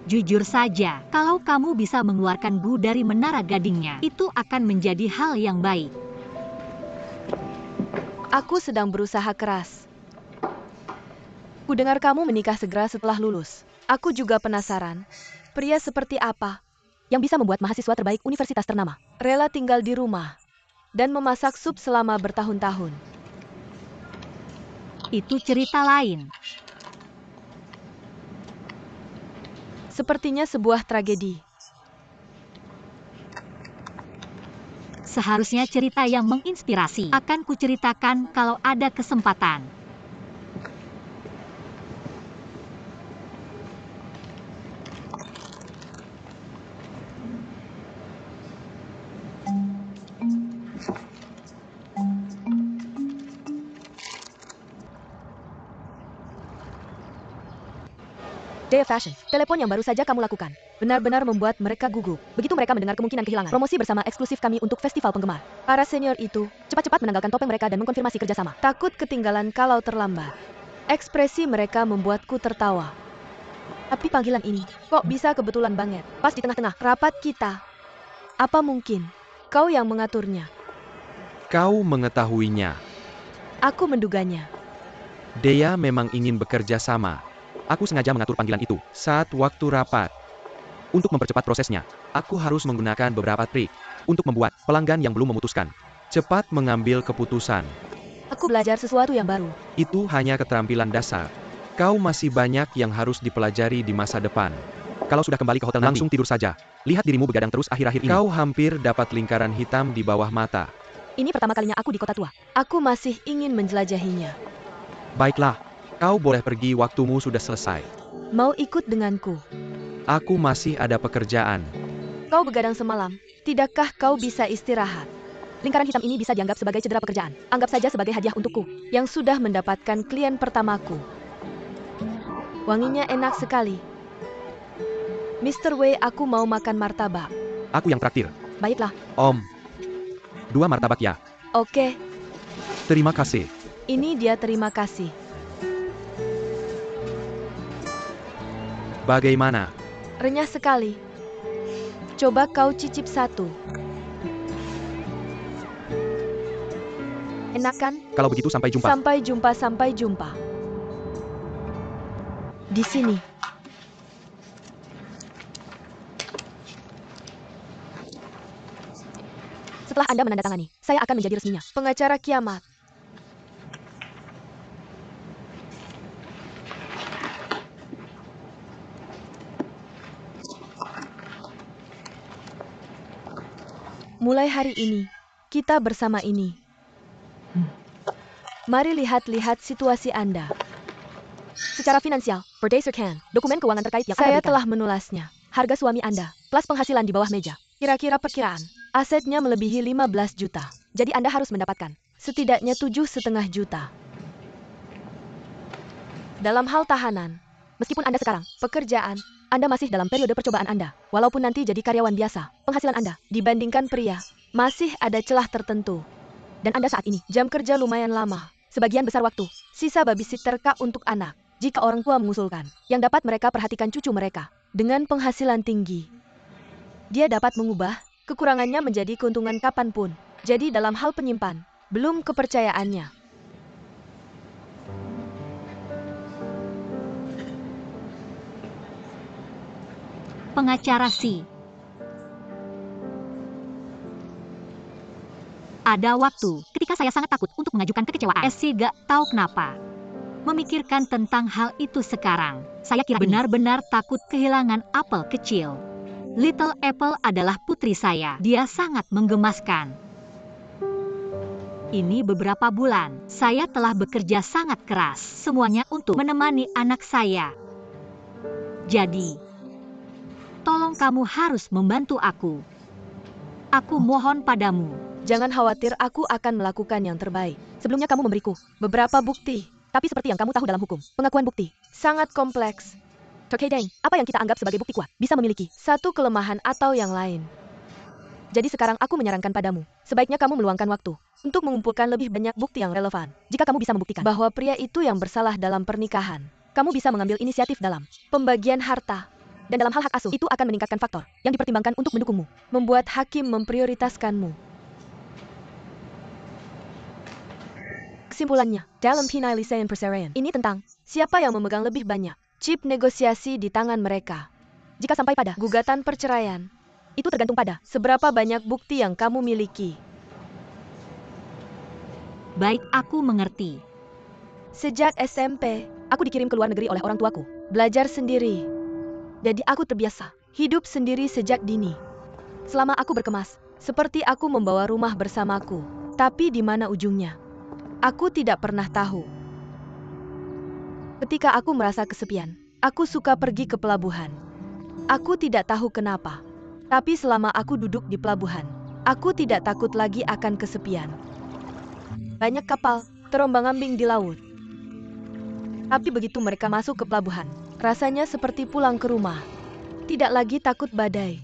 Jujur saja, kalau kamu bisa mengeluarkan Bu dari menara gadingnya, itu akan menjadi hal yang baik. Aku sedang berusaha keras. Ku dengar kamu menikah segera setelah lulus. Aku juga penasaran, pria seperti apa yang bisa membuat mahasiswa terbaik universitas ternama rela tinggal di rumah dan memasak sup selama bertahun-tahun. Itu cerita lain. Sepertinya sebuah tragedi. Seharusnya cerita yang menginspirasi. Akan kuceritakan kalau ada kesempatan. Day of Fashion, telepon yang baru saja kamu lakukan benar-benar membuat mereka gugup. Begitu mereka mendengar kemungkinan kehilangan promosi bersama eksklusif kami untuk festival penggemar. Para senior itu cepat-cepat menanggalkan topeng mereka dan mengkonfirmasi kerjasama. Takut ketinggalan kalau terlambat. Ekspresi mereka membuatku tertawa. Tapi panggilan ini kok bisa kebetulan banget, pas di tengah-tengah rapat kita. Apa mungkin kau yang mengaturnya? Kau mengetahuinya. Aku menduganya. Dea memang ingin bekerja sama. Aku sengaja mengatur panggilan itu saat waktu rapat. Untuk mempercepat prosesnya, aku harus menggunakan beberapa trik untuk membuat pelanggan yang belum memutuskan cepat mengambil keputusan. Aku belajar sesuatu yang baru. Itu hanya keterampilan dasar. Kau masih banyak yang harus dipelajari di masa depan. Kalau sudah kembali ke hotel langsung tidur saja. Lihat dirimu begadang terus akhir-akhir ini. Kau hampir dapat lingkaran hitam di bawah mata. Ini pertama kalinya aku di kota tua. Aku masih ingin menjelajahinya. Baiklah, kau boleh pergi, waktumu sudah selesai. Mau ikut denganku? Aku masih ada pekerjaan. Kau begadang semalam, tidakkah kau bisa istirahat? Lingkaran hitam ini bisa dianggap sebagai cedera pekerjaan. Anggap saja sebagai hadiah untukku, yang sudah mendapatkan klien pertamaku. Wanginya enak sekali. Mr. Wei, aku mau makan martabak. Aku yang traktir. Baiklah, Om. 2 martabak ya. oke. Terima kasih. Ini dia, terima kasih. Bagaimana? Renyah sekali. Coba kau cicip satu. Enak kan? Kalau begitu sampai jumpa. Sampai jumpa, sampai jumpa. Di sini. Setelah Anda menandatangani, saya akan menjadi resminya pengacara kiamat. Mulai hari ini, kita bersama ini. Mari lihat-lihat situasi Anda. Secara finansial, berdasarkan dokumen keuangan terkait yang saya telah menulasnya. Harga suami Anda, plus penghasilan di bawah meja. Kira-kira perkiraan, asetnya melebihi 15 juta. Jadi Anda harus mendapatkan setidaknya 7,5 juta. Dalam hal tahanan, meskipun Anda sekarang pekerjaan, Anda masih dalam periode percobaan Anda. Walaupun nanti jadi karyawan biasa, penghasilan Anda dibandingkan pria masih ada celah tertentu. Dan Anda saat ini jam kerja lumayan lama. Sebagian besar waktu, sisa babysitter Kak untuk anak. Jika orang tua mengusulkan, yang dapat mereka perhatikan cucu mereka. Dengan penghasilan tinggi, dia dapat mengubah kekurangannya menjadi keuntungan kapanpun. Jadi dalam hal penyimpan, belum kepercayaannya. Pengacara si. Ada waktu ketika saya sangat takut untuk mengajukan kekecewaan. Si gak tahu kenapa. Memikirkan tentang hal itu sekarang, saya kira benar-benar takut kehilangan apel kecil. Little Apple adalah putri saya. Dia sangat menggemaskan. Ini beberapa bulan, saya telah bekerja sangat keras. Semuanya untuk menemani anak saya. Jadi, tolong kamu harus membantu aku. Aku mohon padamu. Jangan khawatir, aku akan melakukan yang terbaik. Sebelumnya kamu memberiku beberapa bukti. Tapi seperti yang kamu tahu dalam hukum, pengakuan bukti sangat kompleks. Terkadang, apa yang kita anggap sebagai bukti kuat bisa memiliki satu kelemahan atau yang lain. Jadi sekarang aku menyarankan padamu, sebaiknya kamu meluangkan waktu untuk mengumpulkan lebih banyak bukti yang relevan. Jika kamu bisa membuktikan bahwa pria itu yang bersalah dalam pernikahan, kamu bisa mengambil inisiatif dalam pembagian harta. Dan dalam hal hak asuh, itu akan meningkatkan faktor yang dipertimbangkan untuk mendukungmu, membuat hakim memprioritaskanmu. Kesimpulannya, dalam penyelesaian perceraian ini tentang siapa yang memegang lebih banyak chip negosiasi di tangan mereka. Jika sampai pada gugatan perceraian, itu tergantung pada seberapa banyak bukti yang kamu miliki. Baik, aku mengerti. Sejak SMP, aku dikirim ke luar negeri oleh orang tuaku, belajar sendiri. Jadi aku terbiasa hidup sendiri sejak dini. Selama aku berkemas, seperti aku membawa rumah bersamaku. Tapi di mana ujungnya? Aku tidak pernah tahu. Ketika aku merasa kesepian, aku suka pergi ke pelabuhan. Aku tidak tahu kenapa. Tapi selama aku duduk di pelabuhan, aku tidak takut lagi akan kesepian. Banyak kapal terombang-ambing di laut. Tapi begitu mereka masuk ke pelabuhan, rasanya seperti pulang ke rumah. Tidak lagi takut badai.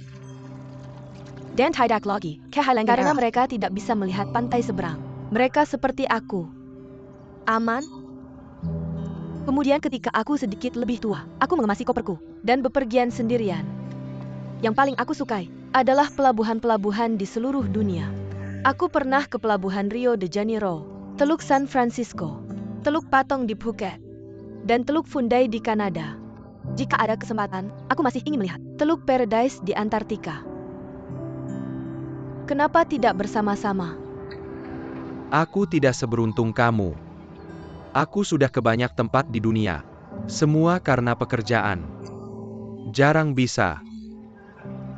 Dan tidak lagi kehalang karena mereka tidak bisa melihat pantai seberang. Mereka seperti aku. Aman? Kemudian ketika aku sedikit lebih tua, aku mengemasi koperku dan bepergian sendirian. Yang paling aku sukai adalah pelabuhan-pelabuhan di seluruh dunia. Aku pernah ke pelabuhan Rio de Janeiro, Teluk San Francisco, Teluk Patong di Phuket, dan Teluk Fundy di Kanada. Jika ada kesempatan, aku masih ingin melihat Teluk Paradise di Antartika. Kenapa tidak bersama-sama? Aku tidak seberuntung kamu. Aku sudah ke banyak tempat di dunia. Semua karena pekerjaan. Jarang bisa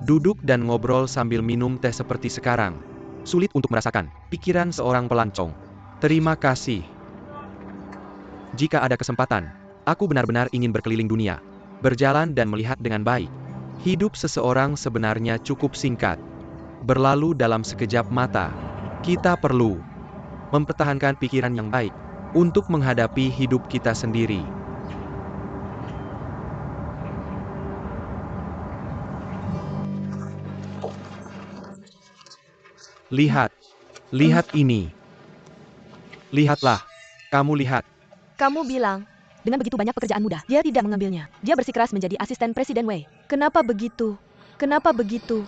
duduk dan ngobrol sambil minum teh seperti sekarang. Sulit untuk merasakan pikiran seorang pelancong. Terima kasih. Jika ada kesempatan, aku benar-benar ingin berkeliling dunia, berjalan dan melihat dengan baik. Hidup seseorang sebenarnya cukup singkat, berlalu dalam sekejap mata. Kita perlu mempertahankan pikiran yang baik untuk menghadapi hidup kita sendiri. Lihat, lihat ini. Lihatlah, kamu lihat. Kamu bilang, dengan begitu banyak pekerjaan mudah, dia tidak mengambilnya. Dia bersikeras menjadi asisten Presiden Wei. Kenapa begitu? Kenapa begitu?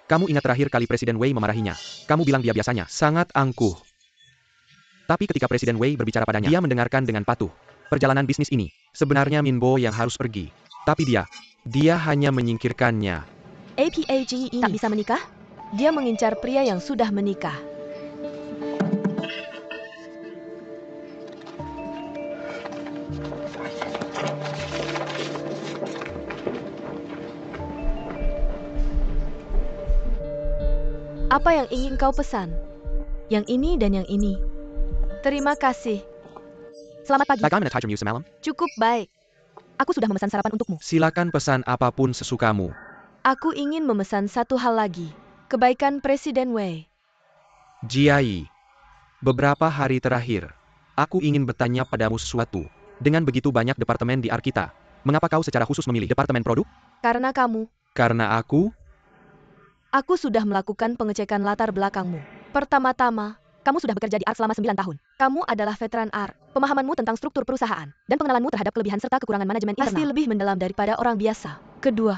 Kamu ingat terakhir kali Presiden Wei memarahinya. Kamu bilang dia biasanya sangat angkuh. Tapi ketika Presiden Wei berbicara padanya, dia mendengarkan dengan patuh. Perjalanan bisnis ini, sebenarnya Minbo yang harus pergi. Tapi dia hanya menyingkirkannya. APAGE tak bisa menikah? Dia mengincar pria yang sudah menikah. Apa yang ingin kau pesan? Yang ini dan yang ini. Terima kasih. Selamat pagi. Bagaimana tajammu semalam? Cukup baik. Aku sudah memesan sarapan untukmu. Silakan pesan apapun sesukamu. Aku ingin memesan satu hal lagi. Kebaikan Presiden Wei. Jiai, beberapa hari terakhir, aku ingin bertanya padamu sesuatu. Dengan begitu banyak departemen di Arkita, mengapa kau secara khusus memilih departemen produk? Karena kamu. Karena aku sudah melakukan pengecekan latar belakangmu. Pertama-tama, kamu sudah bekerja di ARK selama 9 tahun. Kamu adalah veteran ARK. Pemahamanmu tentang struktur perusahaan dan pengenalanmu terhadap kelebihan serta kekurangan manajemen internal pasti lebih mendalam daripada orang biasa. Kedua,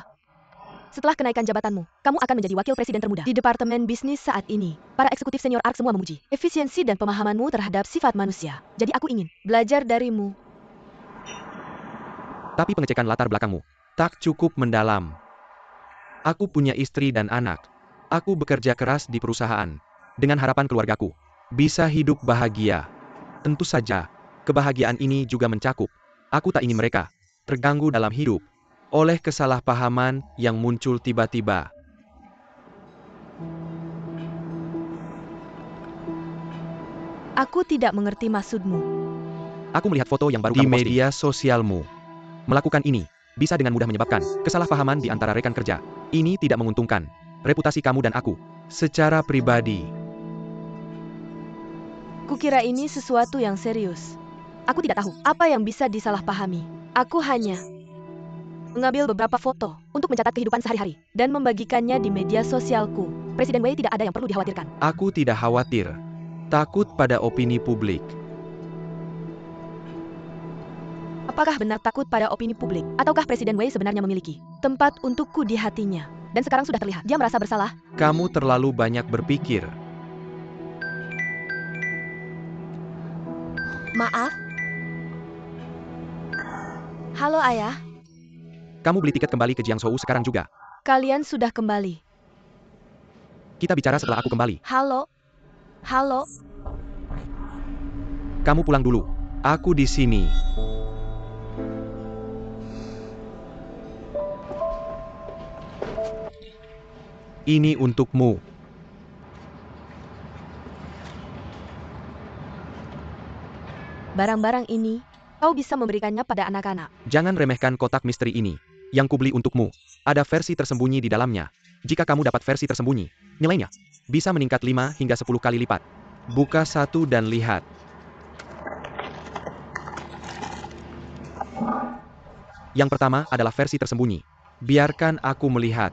setelah kenaikan jabatanmu, kamu akan menjadi wakil presiden termuda di departemen bisnis saat ini. Para eksekutif senior ARK semua memuji efisiensi dan pemahamanmu terhadap sifat manusia. Jadi aku ingin belajar darimu. Tapi pengecekan latar belakangmu tak cukup mendalam. Aku punya istri dan anak. Aku bekerja keras di perusahaan dengan harapan keluargaku bisa hidup bahagia. Tentu saja, kebahagiaan ini juga mencakup. Aku tak ingin mereka terganggu dalam hidup oleh kesalahpahaman yang muncul tiba-tiba. Aku tidak mengerti maksudmu. Aku melihat foto yang baru di media sosialmu. Melakukan ini bisa dengan mudah menyebabkan kesalahpahaman di antara rekan kerja. Ini tidak menguntungkan reputasi kamu dan aku secara pribadi. Kukira ini sesuatu yang serius. Aku tidak tahu apa yang bisa disalahpahami. Aku hanya mengambil beberapa foto untuk mencatat kehidupan sehari-hari dan membagikannya di media sosialku. Presiden Wei tidak ada yang perlu dikhawatirkan. Aku tidak khawatir. Takut pada opini publik. Apakah benar takut pada opini publik? Ataukah Presiden Wei sebenarnya memiliki tempat untukku di hatinya? Dan sekarang sudah terlihat dia merasa bersalah? Kamu terlalu banyak berpikir. Maaf. Halo ayah, Kamu beli tiket kembali ke Jiangzhou sekarang juga. kalian sudah kembali. Kita bicara setelah aku kembali. Halo? Halo? Kamu pulang dulu. Aku di sini. Ini untukmu. Barang-barang ini, kau bisa memberikannya pada anak-anak. Jangan remehkan kotak misteri ini. Yang kubeli untukmu. Ada versi tersembunyi di dalamnya. Jika kamu dapat versi tersembunyi, nilainya bisa meningkat 5 hingga 10 kali lipat. Buka satu dan lihat. Yang pertama adalah versi tersembunyi. Biarkan aku melihat.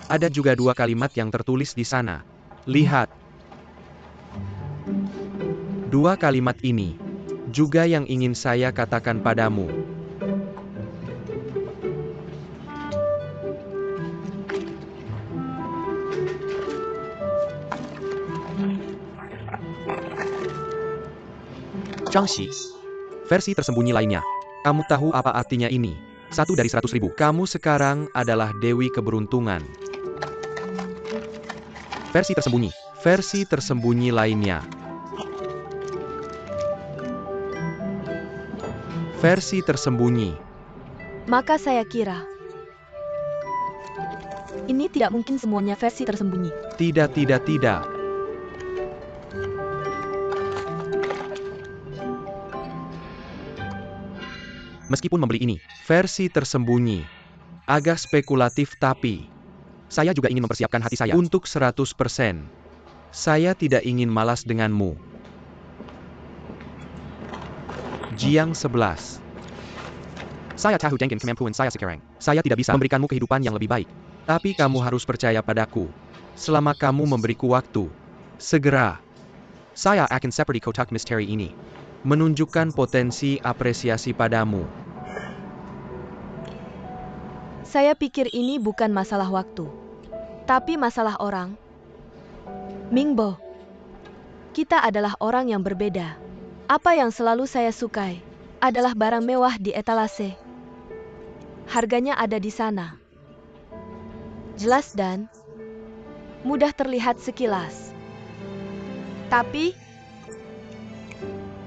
Ada juga 2 kalimat yang tertulis di sana. Lihat. 2 kalimat ini juga yang ingin saya katakan padamu. Zhangxi. Versi tersembunyi lainnya. Kamu tahu apa artinya ini? 1 dari 100.000. Kamu sekarang adalah Dewi Keberuntungan. Versi tersembunyi. Versi tersembunyi lainnya. Versi tersembunyi. Maka saya kira, ini tidak mungkin semuanya versi tersembunyi. Tidak, tidak, tidak. Meskipun membeli ini, versi tersembunyi. Agak spekulatif tapi, saya juga ingin mempersiapkan hati saya untuk 100%. Saya tidak ingin malas denganmu. Jiang 11. Saya tahu dengan kemampuan saya sekarang. Saya tidak bisa memberikanmu kehidupan yang lebih baik. Tapi kamu harus percaya padaku. Selama kamu memberiku waktu, segera, saya akan seperti kotak misteri ini. Menunjukkan potensi apresiasi padamu. Saya pikir ini bukan masalah waktu, tapi masalah orang. Mingbo, kita adalah orang yang berbeda. Apa yang selalu saya sukai adalah barang mewah di etalase. Harganya ada di sana. Jelas dan mudah terlihat sekilas. Tapi,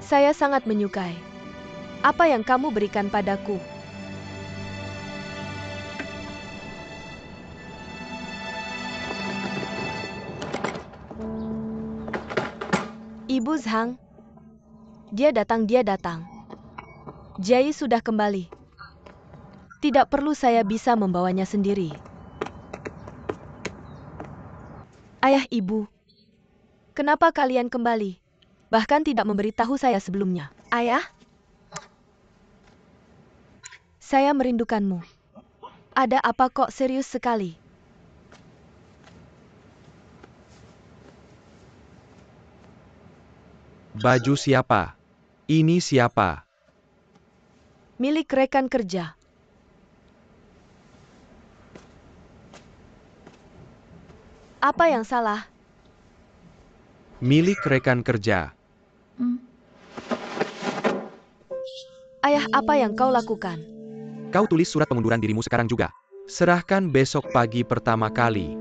saya sangat menyukai apa yang kamu berikan padaku. Ibu Zhang, dia datang. Jai sudah kembali. Tidak perlu saya bisa membawanya sendiri. Ayah ibu, kenapa kalian kembali? Bahkan tidak memberitahu saya sebelumnya. Ayah? Saya merindukanmu. Ada apa kok serius sekali? Baju siapa? Ini siapa? Milik rekan kerja. Apa yang salah? Milik rekan kerja. Ayah, apa yang kau lakukan? Kau tulis surat pengunduran dirimu sekarang juga. Serahkan besok pagi pertama kali.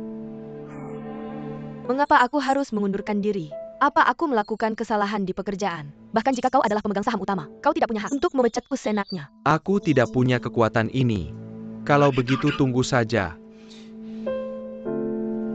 Mengapa aku harus mengundurkan diri? Apa aku melakukan kesalahan di pekerjaan? Bahkan jika kau adalah pemegang saham utama, kau tidak punya hak untuk memecatku seenaknya. Aku tidak punya kekuatan ini. Kalau begitu tunggu saja.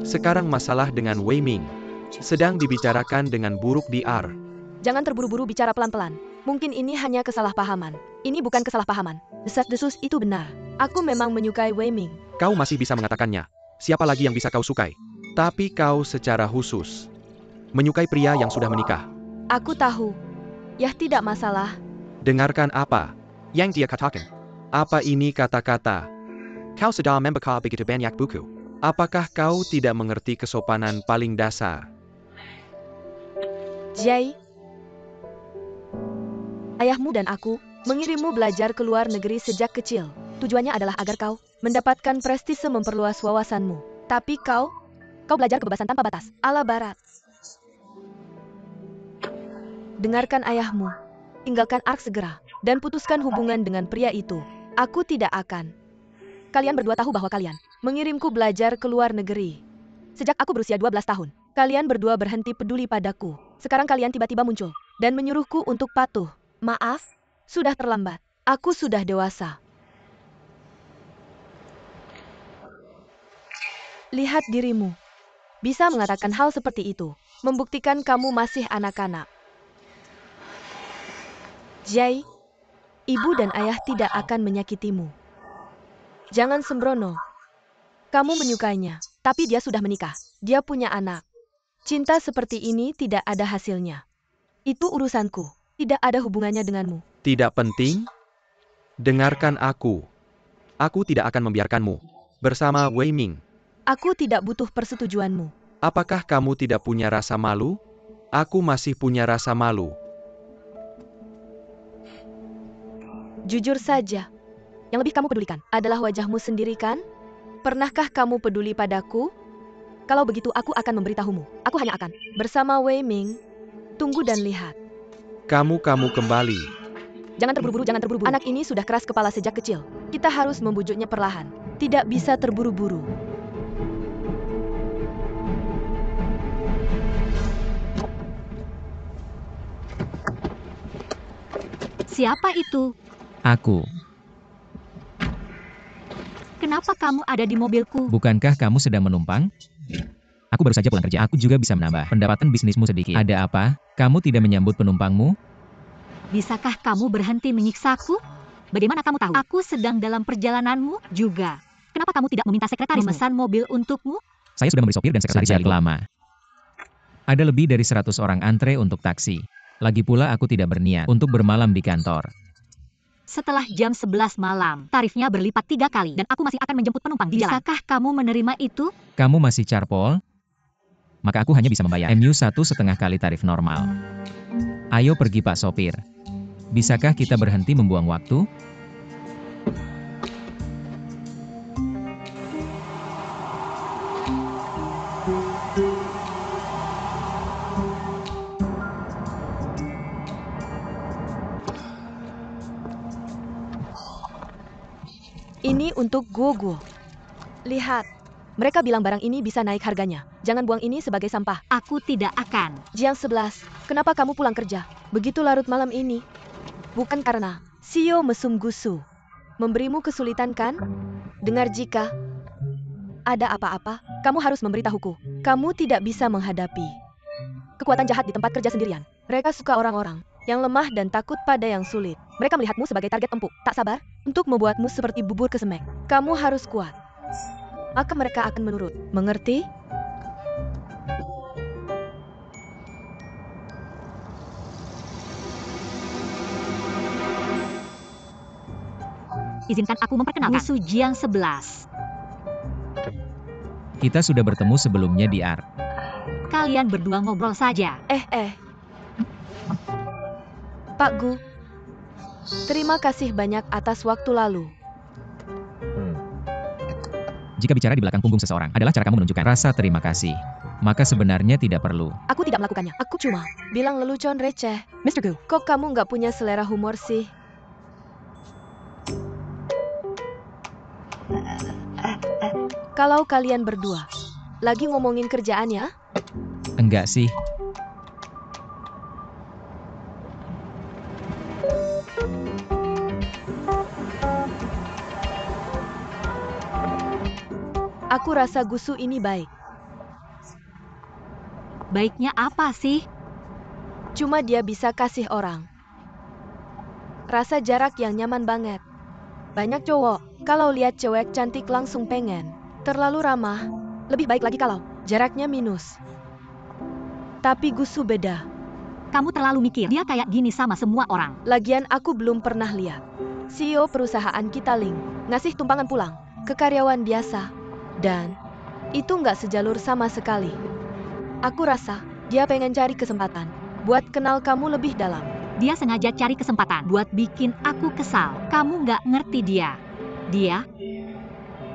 Sekarang masalah dengan Wei Ming sedang dibicarakan dengan buruk di R. Jangan terburu-buru bicara pelan-pelan. Mungkin ini hanya kesalahpahaman. Ini bukan kesalahpahaman. Desas-desus itu benar. Aku memang menyukai Wei Ming. Kau masih bisa mengatakannya. Siapa lagi yang bisa kau sukai? Tapi kau secara khusus menyukai pria yang sudah menikah. Aku tahu. Ya tidak masalah. Dengarkan apa yang dia katakan. Apa ini kata-kata? Kau sedang membaca begitu banyak buku. Apakah kau tidak mengerti kesopanan paling dasar? Jai, ayahmu dan aku mengirimmu belajar ke luar negeri sejak kecil. Tujuannya adalah agar kau mendapatkan prestise memperluas wawasanmu. Tapi kau belajar kebebasan tanpa batas, ala barat. Dengarkan ayahmu. Tinggalkan Ark segera. Dan putuskan hubungan dengan pria itu. Aku tidak akan. Kalian berdua tahu bahwa kalian mengirimku belajar ke luar negeri. Sejak aku berusia 12 tahun. Kalian berdua berhenti peduli padaku. Sekarang kalian tiba-tiba muncul. Dan menyuruhku untuk patuh. Maaf, sudah terlambat. Aku sudah dewasa. Lihat dirimu. Bisa mengatakan hal seperti itu. Membuktikan kamu masih anak-anak. Jay, ibu dan ayah tidak akan menyakitimu. Jangan sembrono. Kamu menyukainya, tapi dia sudah menikah. Dia punya anak. Cinta seperti ini tidak ada hasilnya. Itu urusanku. Tidak ada hubungannya denganmu. Tidak penting? Dengarkan aku. Aku tidak akan membiarkanmu bersama Wei Ming. Aku tidak butuh persetujuanmu. Apakah kamu tidak punya rasa malu? Aku masih punya rasa malu. Jujur saja. Yang lebih kamu pedulikan adalah wajahmu sendiri, kan? Pernahkah kamu peduli padaku? Kalau begitu aku akan memberitahumu. Aku hanya akan bersama Wei Ming. Tunggu dan lihat. Kamu kembali. Jangan terburu-buru, jangan terburu-buru. Anak ini sudah keras kepala sejak kecil. Kita harus membujuknya perlahan. Tidak bisa terburu-buru. Siapa itu? Aku. Kenapa kamu ada di mobilku? Bukankah kamu sedang menumpang? Aku baru saja pulang kerja. Aku juga bisa menambah pendapatan bisnismu sedikit. Ada apa? Kamu tidak menyambut penumpangmu? Bisakah kamu berhenti menyiksaku? Bagaimana kamu tahu? Aku sedang dalam perjalananmu juga. Kenapa kamu tidak meminta sekretaris memesan mobil untukmu? Saya sudah memberi sopir dan sekretaris sejak lama. Ada lebih dari 100 orang antre untuk taksi. Lagi pula aku tidak berniat untuk bermalam di kantor. Setelah jam 11 malam, tarifnya berlipat 3 kali dan aku masih akan menjemput penumpang di jalan. Bisakah kamu menerima itu? Kamu masih carpol? Maka aku hanya bisa membayar MU 1,5 kali tarif normal. Ayo pergi Pak Sopir. Bisakah kita berhenti membuang waktu? Ini untuk Gogo. Lihat, mereka bilang barang ini bisa naik harganya. Jangan buang ini sebagai sampah. Aku tidak akan. Jam 11, kenapa kamu pulang kerja? Begitu larut malam ini. Bukan karena Sio mesum gusu. Memberimu kesulitan kan? Dengar, jika ada apa-apa, kamu harus memberitahuku. Kamu tidak bisa menghadapi kekuatan jahat di tempat kerja sendirian. Mereka suka orang-orang yang lemah dan takut pada yang sulit. Mereka melihatmu sebagai target empuk. Tak sabar untuk membuatmu seperti bubur kesemek. Kamu harus kuat. Maka mereka akan menurut. Mengerti? Izinkan aku memperkenalkan musuh Jiang 11. Kita sudah bertemu sebelumnya di Ark. Kalian berdua ngobrol saja. Pak Gu, terima kasih banyak atas waktu lalu. Jika bicara di belakang punggung seseorang adalah cara kamu menunjukkan rasa terima kasih, maka sebenarnya tidak perlu. Aku tidak melakukannya. Aku cuma bilang lelucon receh. Mr. Gu, kok kamu nggak punya selera humor sih? Kalau kalian berdua lagi ngomongin kerjaan ya? Enggak sih. Aku rasa Gusu ini baik. Baiknya apa sih? Cuma dia bisa kasih orang rasa jarak yang nyaman banget. Banyak cowok, kalau lihat cewek cantik langsung pengen. Terlalu ramah. Lebih baik lagi kalau jaraknya minus. Tapi Gusu beda. Kamu terlalu mikir. Dia kayak gini sama semua orang. Lagian aku belum pernah lihat CEO perusahaan kita Ling ngasih tumpangan pulang ke karyawan biasa. Dan itu nggak sejalur sama sekali. Aku rasa dia pengen cari kesempatan buat kenal kamu lebih dalam. Dia sengaja cari kesempatan buat bikin aku kesal. Kamu nggak ngerti dia. Dia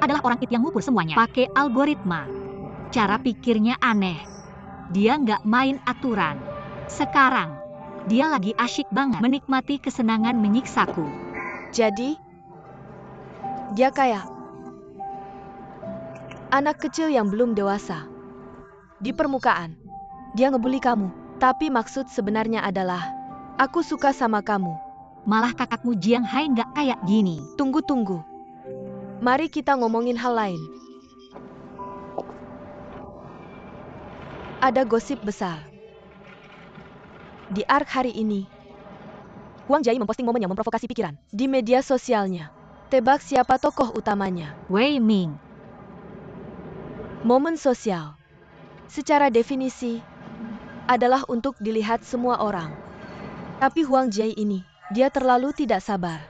adalah orang it yang ngukur semuanya pakai algoritma. Cara pikirnya aneh. Dia nggak main aturan. Sekarang, Dia lagi asyik banget menikmati kesenangan menyiksaku. Jadi, dia kaya. Anak kecil yang belum dewasa. Di permukaan, dia ngebully kamu. Tapi maksud sebenarnya adalah, aku suka sama kamu. Malah kakakmu Jiang Hai nggak kayak gini. Tunggu. Mari kita ngomongin hal lain. Ada gosip besar. Di ARK hari ini, Huang Jai memposting momen yang memprovokasi pikiran di media sosialnya. Tebak siapa tokoh utamanya? Wei Ming. Momen sosial, secara definisi, adalah untuk dilihat semua orang. Tapi Huang Jai ini, dia terlalu tidak sabar.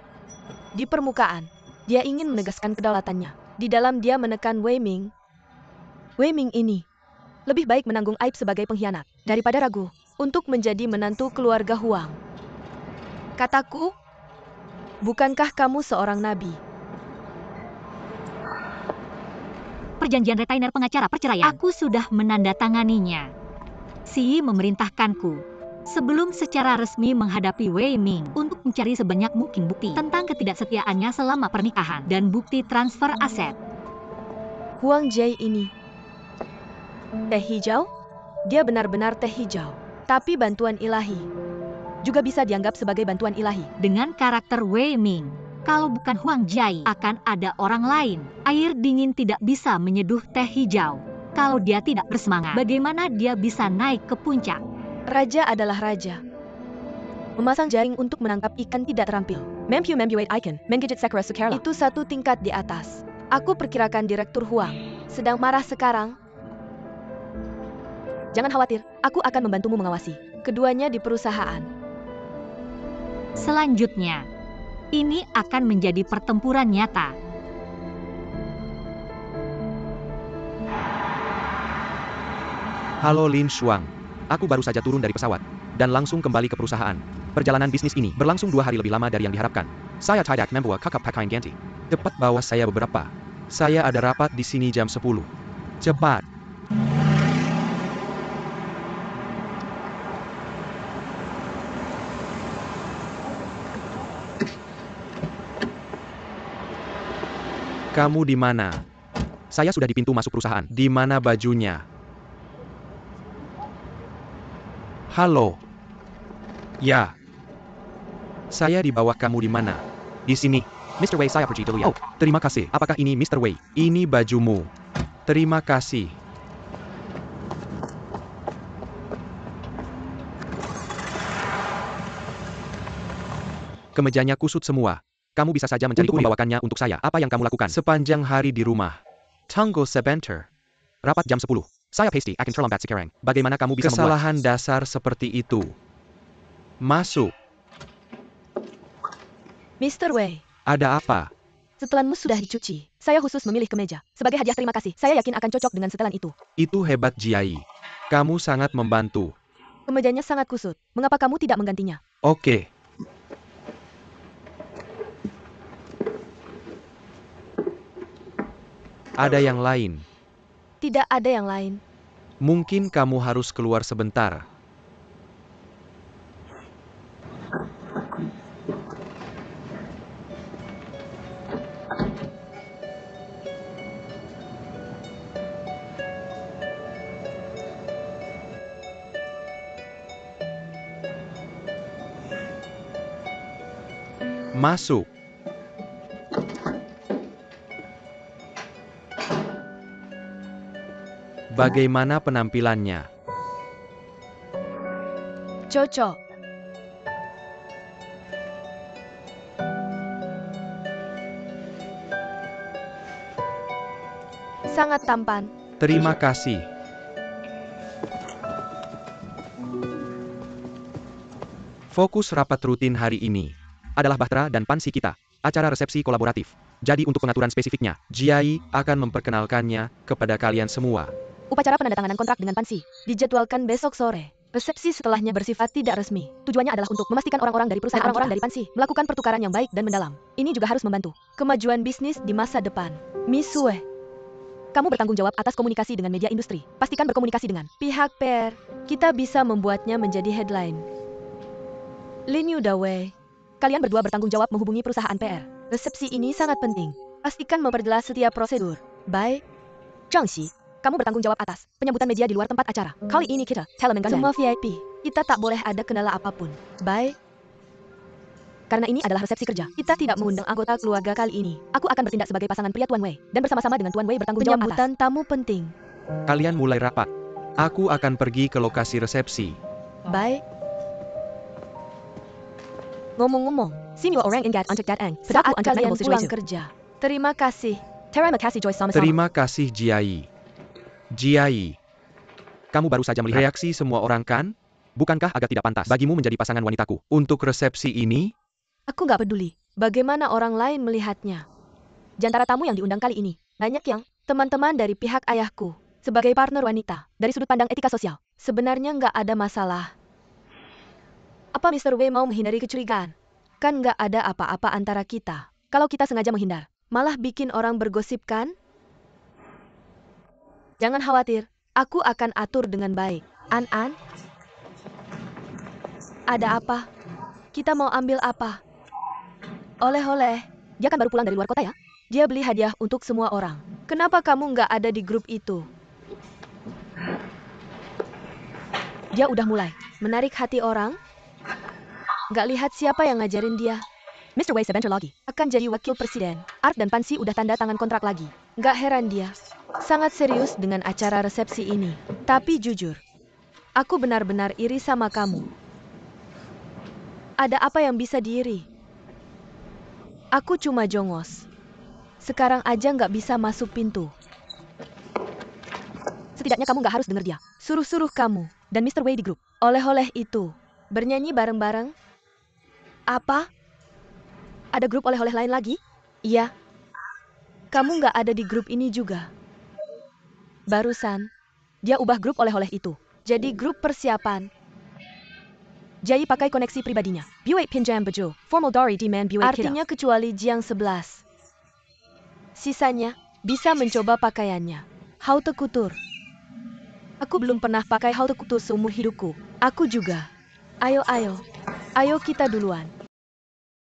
Di permukaan, dia ingin menegaskan kedaulatannya. Di dalam dia menekan Wei Ming. Wei Ming ini lebih baik menanggung aib sebagai pengkhianat daripada ragu untuk menjadi menantu keluarga Huang. Kataku, bukankah kamu seorang nabi? Perjanjian retainer pengacara perceraian. Aku sudah menandatanganinya. Si Yi memerintahkanku sebelum secara resmi menghadapi Wei Ming untuk mencari sebanyak mungkin bukti tentang ketidaksetiaannya selama pernikahan dan bukti transfer aset. Huang Jai ini teh hijau? Dia benar-benar teh hijau. Tapi bantuan ilahi juga bisa dianggap sebagai bantuan ilahi. Dengan karakter Wei Ming, kalau bukan Huang Jai, akan ada orang lain. Air dingin tidak bisa menyeduh teh hijau. Kalau dia tidak bersemangat, bagaimana dia bisa naik ke puncak? Raja adalah raja. Memasang jaring untuk menangkap ikan tidak terampil. Mempuate icon, menggigit sakura sukarla. Itu satu tingkat di atas. Aku perkirakan Direktur Huang sedang marah sekarang. Jangan khawatir, aku akan membantumu mengawasi keduanya di perusahaan. Selanjutnya, ini akan menjadi pertempuran nyata. Halo Lin Shuang. Aku baru saja turun dari pesawat dan langsung kembali ke perusahaan. Perjalanan bisnis ini berlangsung 2 hari lebih lama dari yang diharapkan. Saya tidak membawa kakak pakaian ganti. Cepat bawa saya beberapa. Saya ada rapat di sini jam 10. Cepat. Kamu di mana? Saya sudah di pintu masuk perusahaan. Di mana bajunya? Halo. Ya. Saya di bawah, kamu di mana? Di sini. Mr. Wei, saya pergi dulu ya. Oh, terima kasih. Apakah ini Mr. Wei? Ini bajumu. Terima kasih. Kemejanya kusut semua. Kamu bisa saja mencari membawakannya untuk saya. Apa yang kamu lakukan sepanjang hari di rumah? Tunggu sebentar. Rapat jam 10. Saya pasti akan terlambat sekarang. Bagaimana kamu bisa kesalahan dasar seperti itu? Masuk. Mr. Wei, Ada apa? setelanmu sudah dicuci. Saya khusus memilih kemeja. Sebagai hadiah terima kasih, saya yakin akan cocok dengan setelan itu. Itu hebat, Jiai. Kamu sangat membantu. Kemejanya sangat kusut. Mengapa kamu tidak menggantinya? Oke. Ada yang lain? Tidak ada yang lain. Mungkin kamu harus keluar sebentar. Masuk. Bagaimana penampilannya? Cocok. Sangat tampan. Terima kasih. Fokus rapat rutin hari ini adalah Bahtera dan Pansi kita, acara resepsi kolaboratif. Jadi untuk pengaturan spesifiknya, Jiai akan memperkenalkannya kepada kalian semua. Upacara penandatanganan kontrak dengan Pansi dijadwalkan besok sore. Resepsi setelahnya bersifat tidak resmi. Tujuannya adalah untuk memastikan orang-orang dari perusahaan orang-orang dari Pansi melakukan pertukaran yang baik dan mendalam. Ini juga harus membantu kemajuan bisnis di masa depan. Miss Wei, kamu bertanggung jawab atas komunikasi dengan media industri. Pastikan berkomunikasi dengan pihak PR. Kita bisa membuatnya menjadi headline. Lin Yudawei, kalian berdua bertanggung jawab menghubungi perusahaan PR. Resepsi ini sangat penting. Pastikan memperjelas setiap prosedur. Baik. Zhang Xi, kamu bertanggung jawab atas penyambutan media di luar tempat acara. Kali ini kita Telemen semua VIP. Kita tak boleh ada kendala apapun. Baik. Karena ini adalah resepsi kerja, kita tidak mengundang anggota keluarga kali ini. Aku akan bertindak sebagai pasangan pria Tuan Wei, dan bersama-sama dengan Tuan Wei bertanggung jawab atas. Penyambutan tamu penting. Kalian mulai rapat. Aku akan pergi ke lokasi resepsi. Baik. Ngomong-ngomong, senior orang ingat untuk datang saat kalian pulang kerja. Terima kasih. Terima kasih Joyce sama-sama. Terima kasih Jiai. Jiai, kamu baru saja melihat reaksi semua orang kan? Bukankah agak tidak pantas bagimu menjadi pasangan wanitaku untuk resepsi ini? Aku nggak peduli bagaimana orang lain melihatnya. Di antara tamu yang diundang kali ini, banyak yang teman-teman dari pihak ayahku. Sebagai partner wanita, dari sudut pandang etika sosial, sebenarnya nggak ada masalah. Apa Mr. Wei mau menghindari kecurigaan? Kan nggak ada apa-apa antara kita. Kalau kita sengaja menghindar, malah bikin orang bergosip kan? Jangan khawatir, aku akan atur dengan baik. An-An? Ada apa? Kita mau ambil apa? Oleh-oleh. Dia kan baru pulang dari luar kota ya? Dia beli hadiah untuk semua orang. Kenapa kamu nggak ada di grup itu? Dia udah mulai menarik hati orang. Nggak lihat siapa yang ngajarin dia. Mr. Wei sebentar lagi akan jadi wakil presiden. Art dan Pansy udah tanda tangan kontrak lagi. Nggak heran dia sangat serius dengan acara resepsi ini. Tapi jujur, aku benar-benar iri sama kamu. Ada apa yang bisa diiri? Aku cuma jongos. Sekarang aja nggak bisa masuk pintu. Setidaknya kamu nggak harus dengar dia. Suruh-suruh kamu dan Mr. Wei di grup. Oleh-oleh itu, bernyanyi bareng-bareng. Apa? Ada grup oleh-oleh lain lagi? Iya. Kamu nggak ada di grup ini juga. Barusan, dia ubah grup oleh-oleh itu. Jadi grup persiapan. Jai pakai koneksi pribadinya. Buat pinjam baju. Formal dari demand buat kita. Artinya kecuali Jiang 11. Sisanya, bisa mencoba pakaiannya. Haute couture. Aku belum pernah pakai haute couture seumur hidupku. Aku juga. Ayo, ayo. Ayo kita duluan.